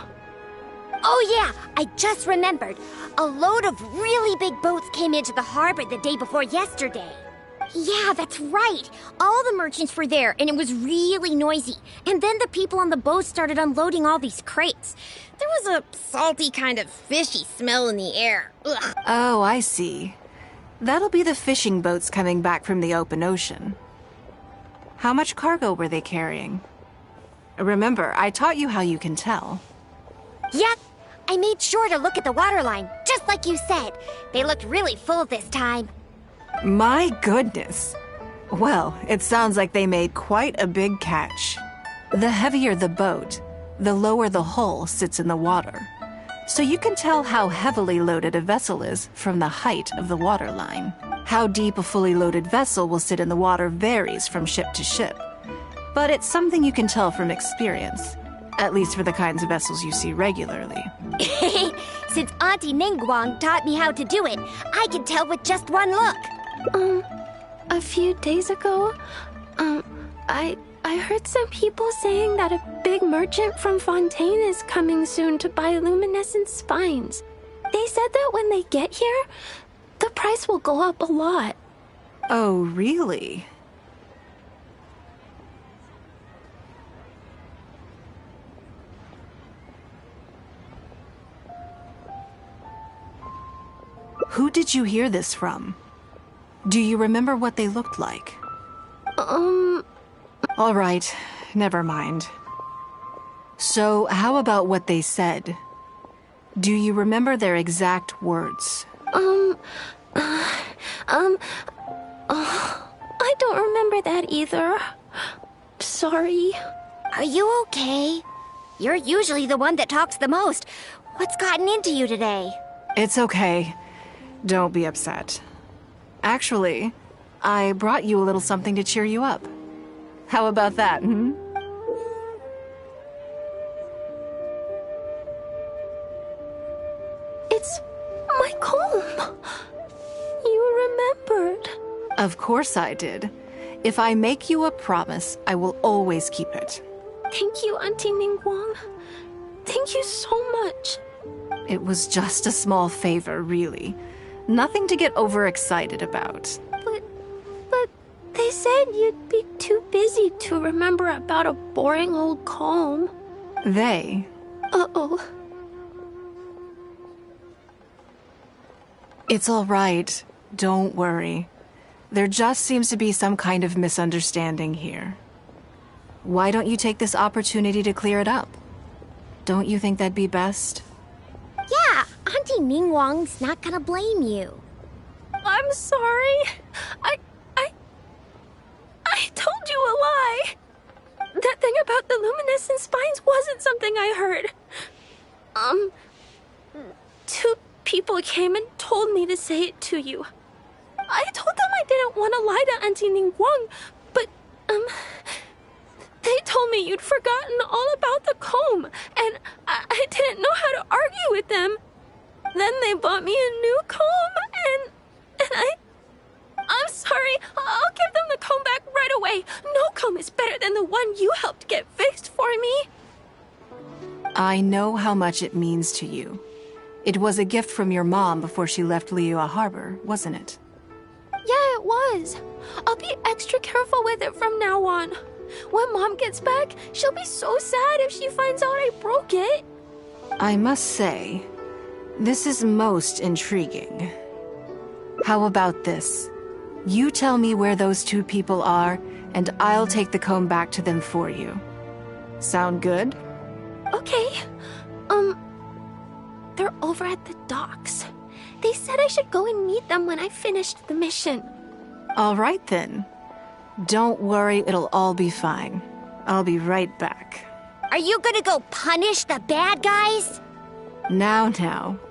Speaker 2: Oh yeah, I just remembered. A load of really big boats came into the harbor the day before yesterday. Yeah, that's right. All the merchants were there, and it was really noisy. And then the people on the boat started unloading all these crates. There was a salty kind of fishy smell in the air. Ugh.
Speaker 11: Oh, I see. That'll be the fishing boats coming back from the open ocean. How much cargo were they carrying? Remember, I taught you how you can tell.
Speaker 2: Yep. I made sure to look at the waterline, just like you said. They looked really full this time.
Speaker 11: My goodness. Well, it sounds like they made quite a big catch. The heavier the boat, the lower the hull sits in the water. So you can tell how heavily loaded a vessel is from the height of the waterline. How deep a fully loaded vessel will sit in the water varies from ship to ship. But it's something you can tell from experience. At least for the kinds of vessels you see regularly.
Speaker 2: Since Auntie Ningguang taught me how to do it, I can tell with just one look.
Speaker 1: A few days ago, I heard some people saying that a big merchant from Fontaine is coming soon to buy luminescent spines. They said that when they get here, the price will go up a lot.
Speaker 11: Oh, really? Who did you hear this from? Do you remember what they looked like? All right, never mind. So, how about what they said? Do you remember their exact words?
Speaker 1: I don't remember that either. Sorry.
Speaker 2: Are you okay? You're usually the one that talks the most. What's gotten into you today?
Speaker 11: It's okay. Don't be upset. Actually, I brought you a little something to cheer you up. How about that,
Speaker 1: It's my comb. You remembered.
Speaker 11: Of course I did. If I make you a promise, I will always keep it.
Speaker 1: Thank you, Auntie Ningguang. Thank you so much.
Speaker 11: It was just a small favor, really. Nothing to get overexcited about.
Speaker 1: But they said you'd be too busy to remember about a boring old comb.
Speaker 11: They?
Speaker 1: Uh-oh.
Speaker 11: It's all right. Don't worry. There just seems to be some kind of misunderstanding here. Why don't you take this opportunity to clear it up? Don't you think that'd be best?
Speaker 2: Yeah, Auntie Ningguang's not gonna blame you.
Speaker 1: I'm sorry. I told you a lie. That thing about the luminescent spines wasn't something I heard. Two people came and told me to say it to you. I told them I didn't want to lie to Auntie Ningguang, but, they told me you'd forgotten all about the comb, and I didn't know how to argue with them. Then they bought me a new comb, and I'm sorry. I'll give them the comb back right away. No comb is better than the one you helped get fixed for me.
Speaker 11: I know how much it means to you. It was a gift from your mom before she left Liyue Harbor, wasn't it?
Speaker 1: Yeah, it was. I'll be extra careful with it from now on. When Mom gets back, she'll be so sad if she finds out I broke it.
Speaker 11: I must say, this is most intriguing. How about this? You tell me where those two people are, and I'll take the comb back to them for you. Sound good?
Speaker 1: Okay. They're over at the docks. They said I should go and meet them when I finished the mission.
Speaker 11: All right, then. Don't worry, it'll all be fine. I'll be right back.
Speaker 2: Are you gonna go punish the bad guys?
Speaker 11: Now,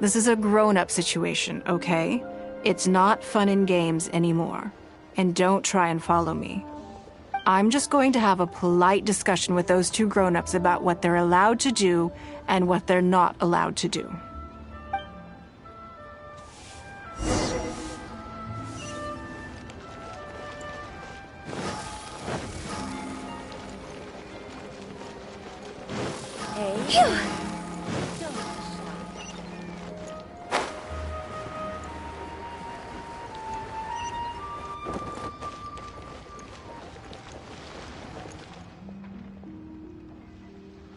Speaker 11: this is a grown-up situation, okay? It's not fun and games anymore. And don't try and follow me. I'm just going to have a polite discussion with those two grown-ups about what they're allowed to do and what they're not allowed to do.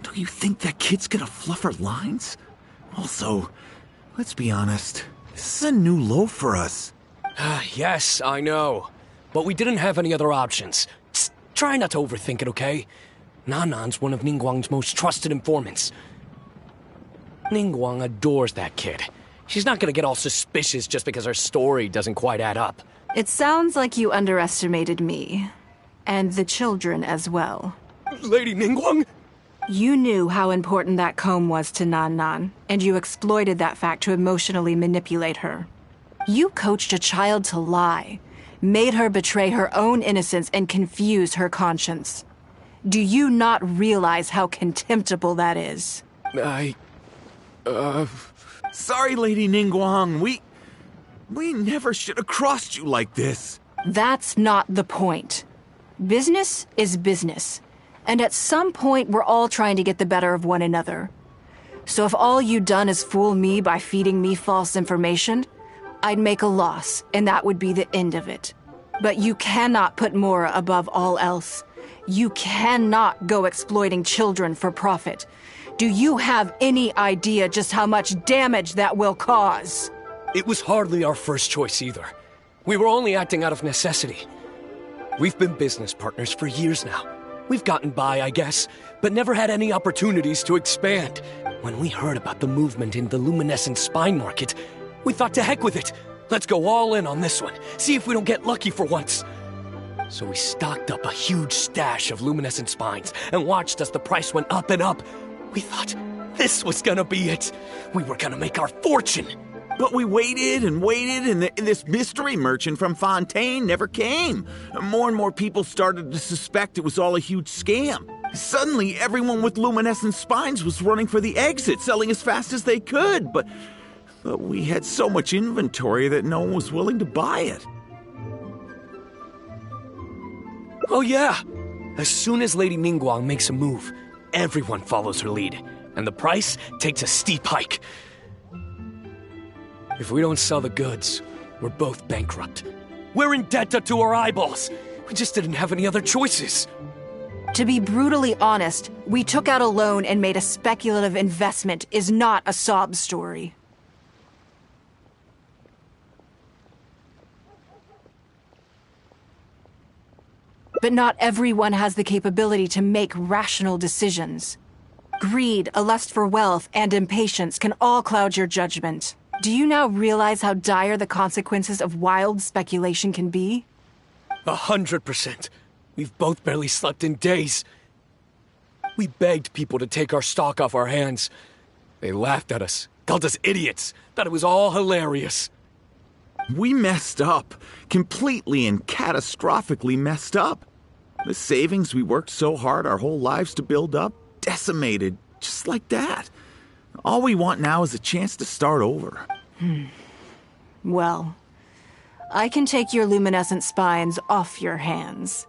Speaker 15: Do you think that kid's gonna fluff her lines? Also, let's be honest, this is a new low for us.
Speaker 5: Yes, I know. But we didn't have any other options. Just try not to overthink it, okay? Nanan's one of Ningguang's most trusted informants. Ningguang adores that kid. She's not gonna get all suspicious just because her story doesn't quite add up.
Speaker 11: It sounds like you underestimated me. And the children as well.
Speaker 5: Lady Ningguang?
Speaker 11: You knew how important that comb was to Nan, and you exploited that fact to emotionally manipulate her. You coached a child to lie, made her betray her own innocence and confuse her conscience. Do you not realize how contemptible that is?
Speaker 15: Sorry, Lady Ningguang. We never should have crossed you like this.
Speaker 11: That's not the point. Business is business. And at some point, we're all trying to get the better of one another. So if all you've done is fool me by feeding me false information, I'd make a loss, and that would be the end of it. But you cannot put Mora above all else. You cannot go exploiting children for profit. Do you have any idea just how much damage that will cause?
Speaker 5: It was hardly our first choice either. We were only acting out of necessity. We've been business partners for years now. We've gotten by, I guess, but never had any opportunities to expand. When we heard about the movement in the luminescent spine market, we thought to heck with it. Let's go all in on this one, see if we don't get lucky for once. So we stocked up a huge stash of luminescent spines and watched as the price went up and up. We thought this was gonna be it. We were gonna make our fortune.
Speaker 15: But we waited and waited, and this mystery merchant from Fontaine never came. More and more people started to suspect it was all a huge scam. Suddenly, everyone with luminescent spines was running for the exit, selling as fast as they could. But we had so much inventory that no one was willing to buy it.
Speaker 5: Oh yeah! As soon as Lady Ningguang makes a move, everyone follows her lead, and the price takes a steep hike. If we don't sell the goods, we're both bankrupt. We're in debt up to our eyeballs. We just didn't have any other choices.
Speaker 11: To be brutally honest, we took out a loan and made a speculative investment is not a sob story. But not everyone has the capability to make rational decisions. Greed, a lust for wealth, and impatience can all cloud your judgment. Do you now realize how dire the consequences of wild speculation can be?
Speaker 5: 100%. We've both barely slept in days. We begged people to take our stock off our hands. They laughed at us, called us idiots, thought it was all hilarious.
Speaker 15: We messed up. Completely and catastrophically messed up. The savings we worked so hard our whole lives to build up, decimated, just like that. All we want now is a chance to start over.
Speaker 11: Well, I can take your luminescent spines off your hands.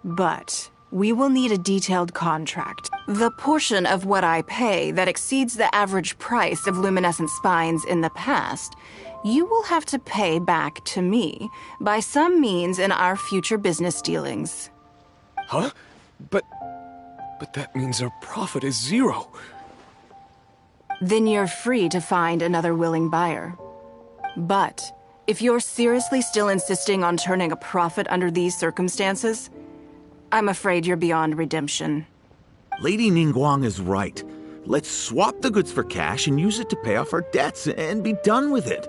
Speaker 11: But we will need a detailed contract. The portion of what I pay that exceeds the average price of luminescent spines in the past, you will have to pay back to me by some means in our future business dealings.
Speaker 5: Huh? But that means our profit is zero.
Speaker 11: Then you're free to find another willing buyer. But if you're seriously still insisting on turning a profit under these circumstances, I'm afraid you're beyond redemption.
Speaker 15: Lady Ningguang is right. Let's swap the goods for cash and use it to pay off our debts and be done with it.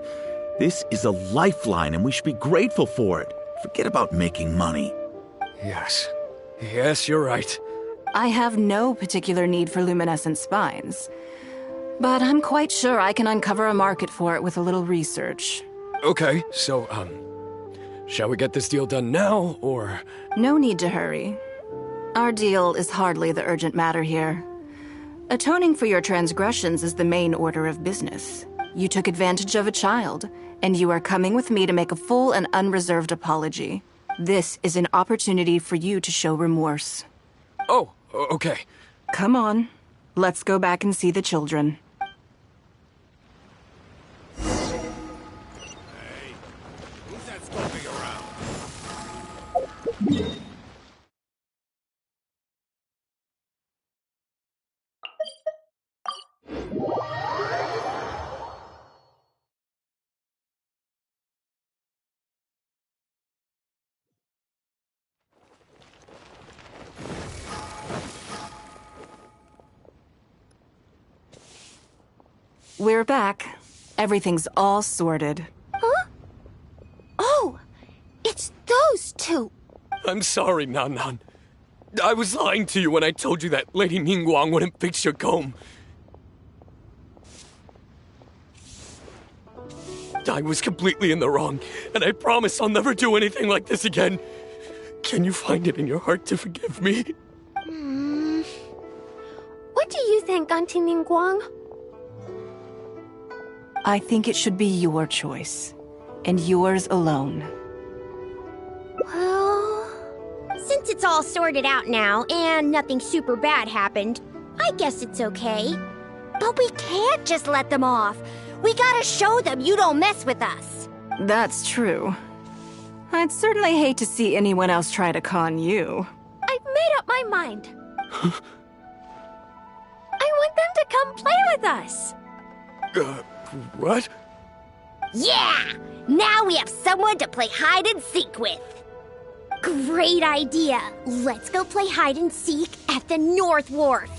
Speaker 15: This is a lifeline and we should be grateful for it. Forget about making money.
Speaker 5: Yes, you're right.
Speaker 11: I have no particular need for luminescent spines. But I'm quite sure I can uncover a market for it with a little research.
Speaker 5: Okay, so, shall we get this deal done now, or...?
Speaker 11: No need to hurry. Our deal is hardly the urgent matter here. Atoning for your transgressions is the main order of business. You took advantage of a child, and you are coming with me to make a full and unreserved apology. This is an opportunity for you to show remorse.
Speaker 5: Oh, okay.
Speaker 11: Come on. Let's go back and see the children.
Speaker 3: Who's that skulking around?
Speaker 11: We're back. Everything's all sorted.
Speaker 4: Huh? Oh, it's those two.
Speaker 5: I'm sorry, Nan Nan. I was lying to you when I told you that Lady Ningguang wouldn't fix your comb. I was completely in the wrong, and I promise I'll never do anything like this again. Can you find it in your heart to forgive me?
Speaker 1: What do you think, Auntie Ningguang?
Speaker 11: I think it should be your choice, and yours alone.
Speaker 2: Well, since it's all sorted out now and nothing super bad happened, I guess it's okay. But we can't just let them off. We gotta show them you don't mess with us.
Speaker 11: That's true. I'd certainly hate to see anyone else try to con you.
Speaker 1: I've made up my mind. I want them to come play with us.
Speaker 5: What?
Speaker 2: Yeah! Now we have someone to play hide and seek with. Great idea. Let's go play hide and seek at the North Wharf.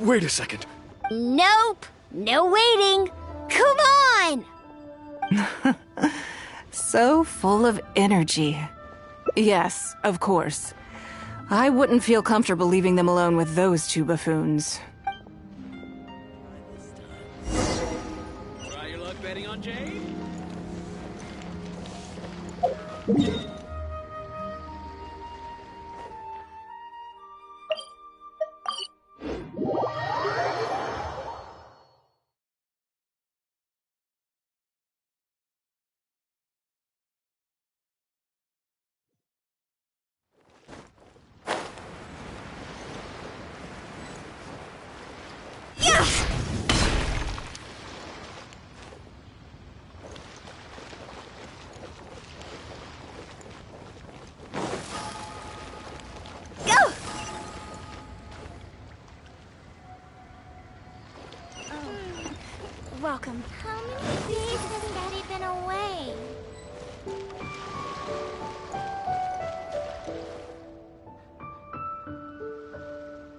Speaker 5: Wait a second.
Speaker 2: Nope. No waiting. Come on!
Speaker 11: So full of energy. Yes, of course. I wouldn't feel comfortable leaving them alone with those two buffoons.
Speaker 5: Try your luck betting on Jade?
Speaker 4: Welcome. How many days has Daddy been away?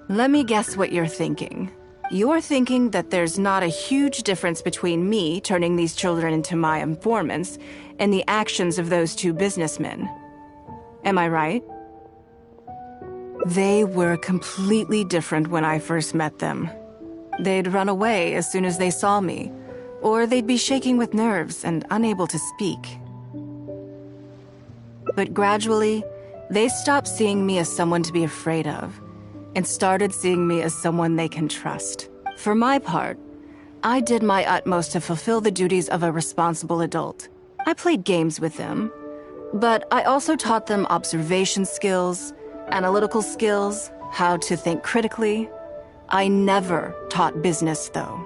Speaker 11: Let me guess what you're thinking. You're thinking that there's not a huge difference between me turning these children into my informants and the actions of those two businessmen. Am I right? They were completely different when I first met them. They'd run away as soon as they saw me, or they'd be shaking with nerves and unable to speak. But gradually, they stopped seeing me as someone to be afraid of, and started seeing me as someone they can trust. For my part, I did my utmost to fulfill the duties of a responsible adult. I played games with them, but I also taught them observation skills, analytical skills, how to think critically. I never taught business, though.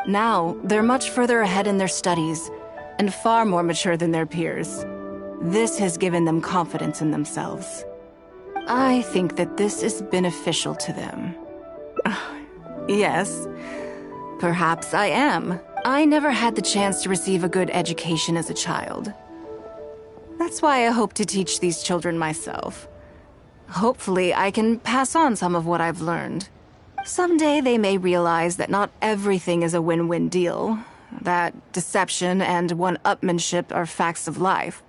Speaker 11: Now, they're much further ahead in their studies, and far more mature than their peers. This has given them confidence in themselves. I think that this is beneficial to them. Yes, perhaps I am. I never had the chance to receive a good education as a child. That's why I hope to teach these children myself. Hopefully, I can pass on some of what I've learned. Someday they may realize that not everything is a win-win deal, that deception and one-upmanship are facts of life.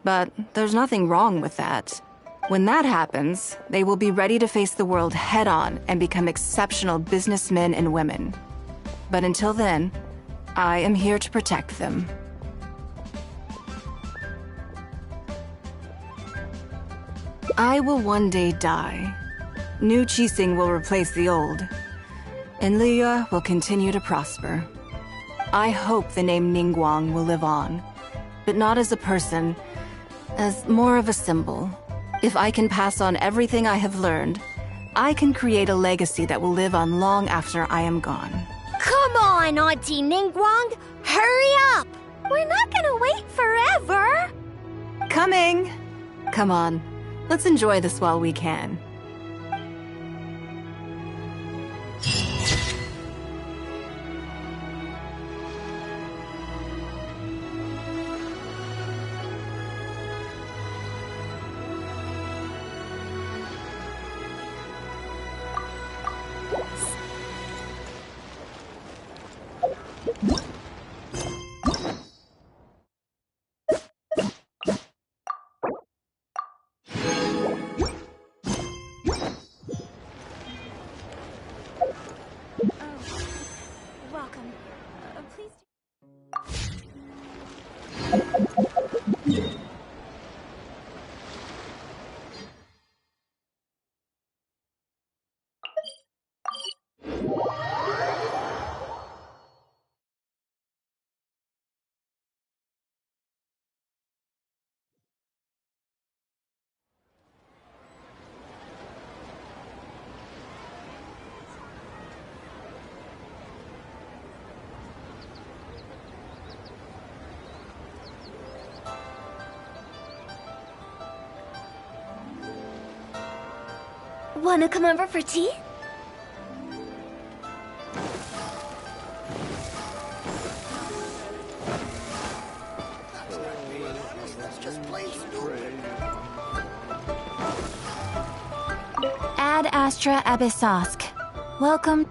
Speaker 11: But there's nothing wrong with that. When that happens, they will be ready to face the world head-on and become exceptional businessmen and women. But until then, I am here to protect them. I will one day die. New Qixing will replace the old, and Liyue will continue to prosper. I hope the name Ningguang will live on, but not as a person, as more of a symbol. If I can pass on everything I have learned, I can create a legacy that will live on long after I am gone.
Speaker 2: Come on, Auntie Ningguang! Hurry up!
Speaker 1: We're not gonna wait forever!
Speaker 11: Coming! Come on, let's enjoy this while we can.
Speaker 4: Wanna come over for tea?
Speaker 16: Ad Astra Abyssosk. Welcome.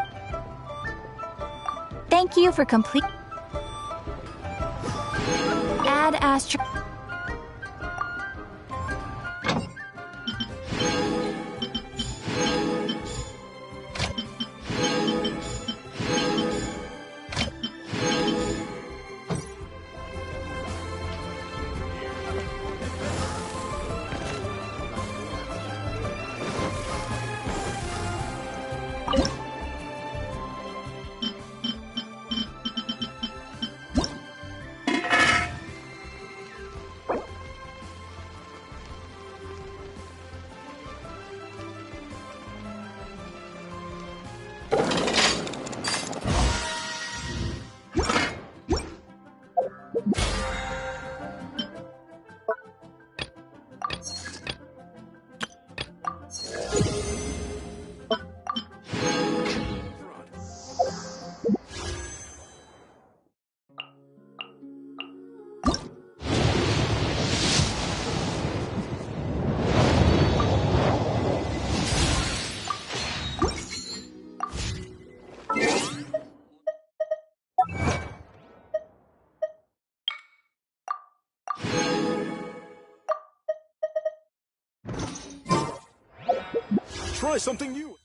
Speaker 16: Thank you for complete. Ad Astra.
Speaker 3: Try something new.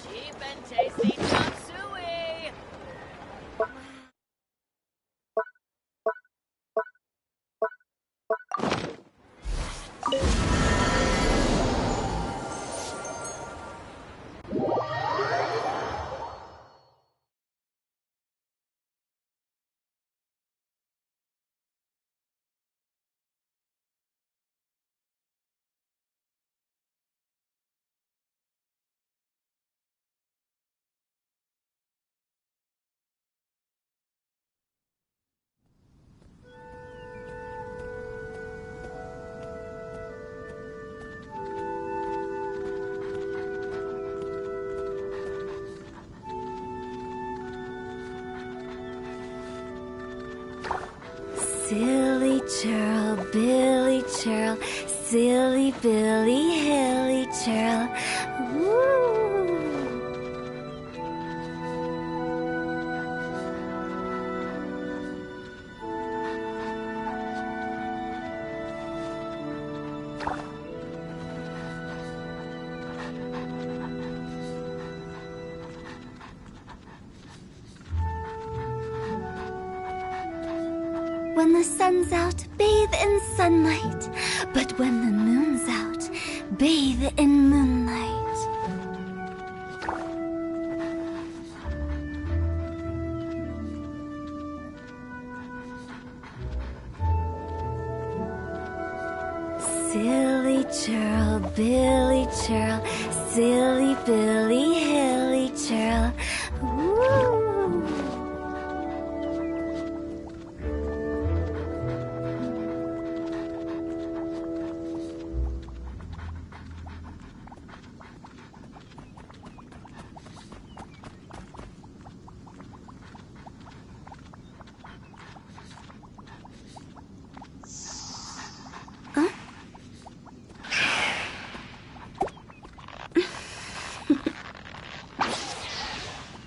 Speaker 13: Cheap and tasty chop suey!
Speaker 4: Silly churl, Billy churl, silly Billy, hilly churl. Woo! When the sun's out, bathe in sunlight. But when the moon's out, bathe in moonlight. Silly churl, Billy churl, silly Billy, hilly churl. Woo!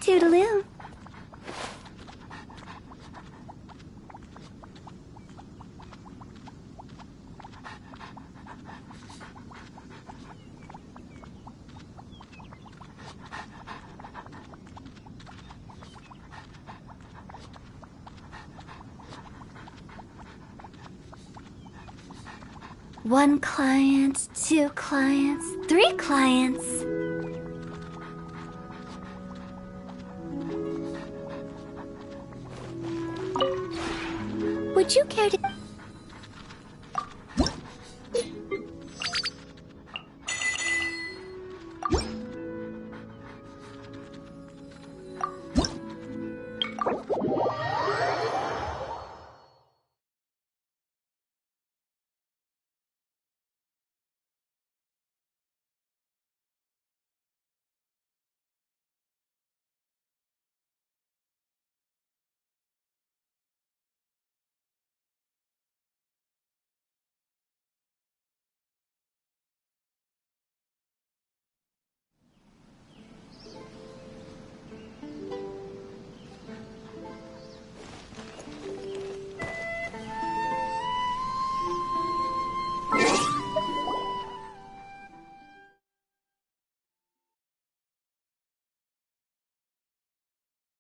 Speaker 4: Toodaloo. One client, two clients, three clients. Would you care to...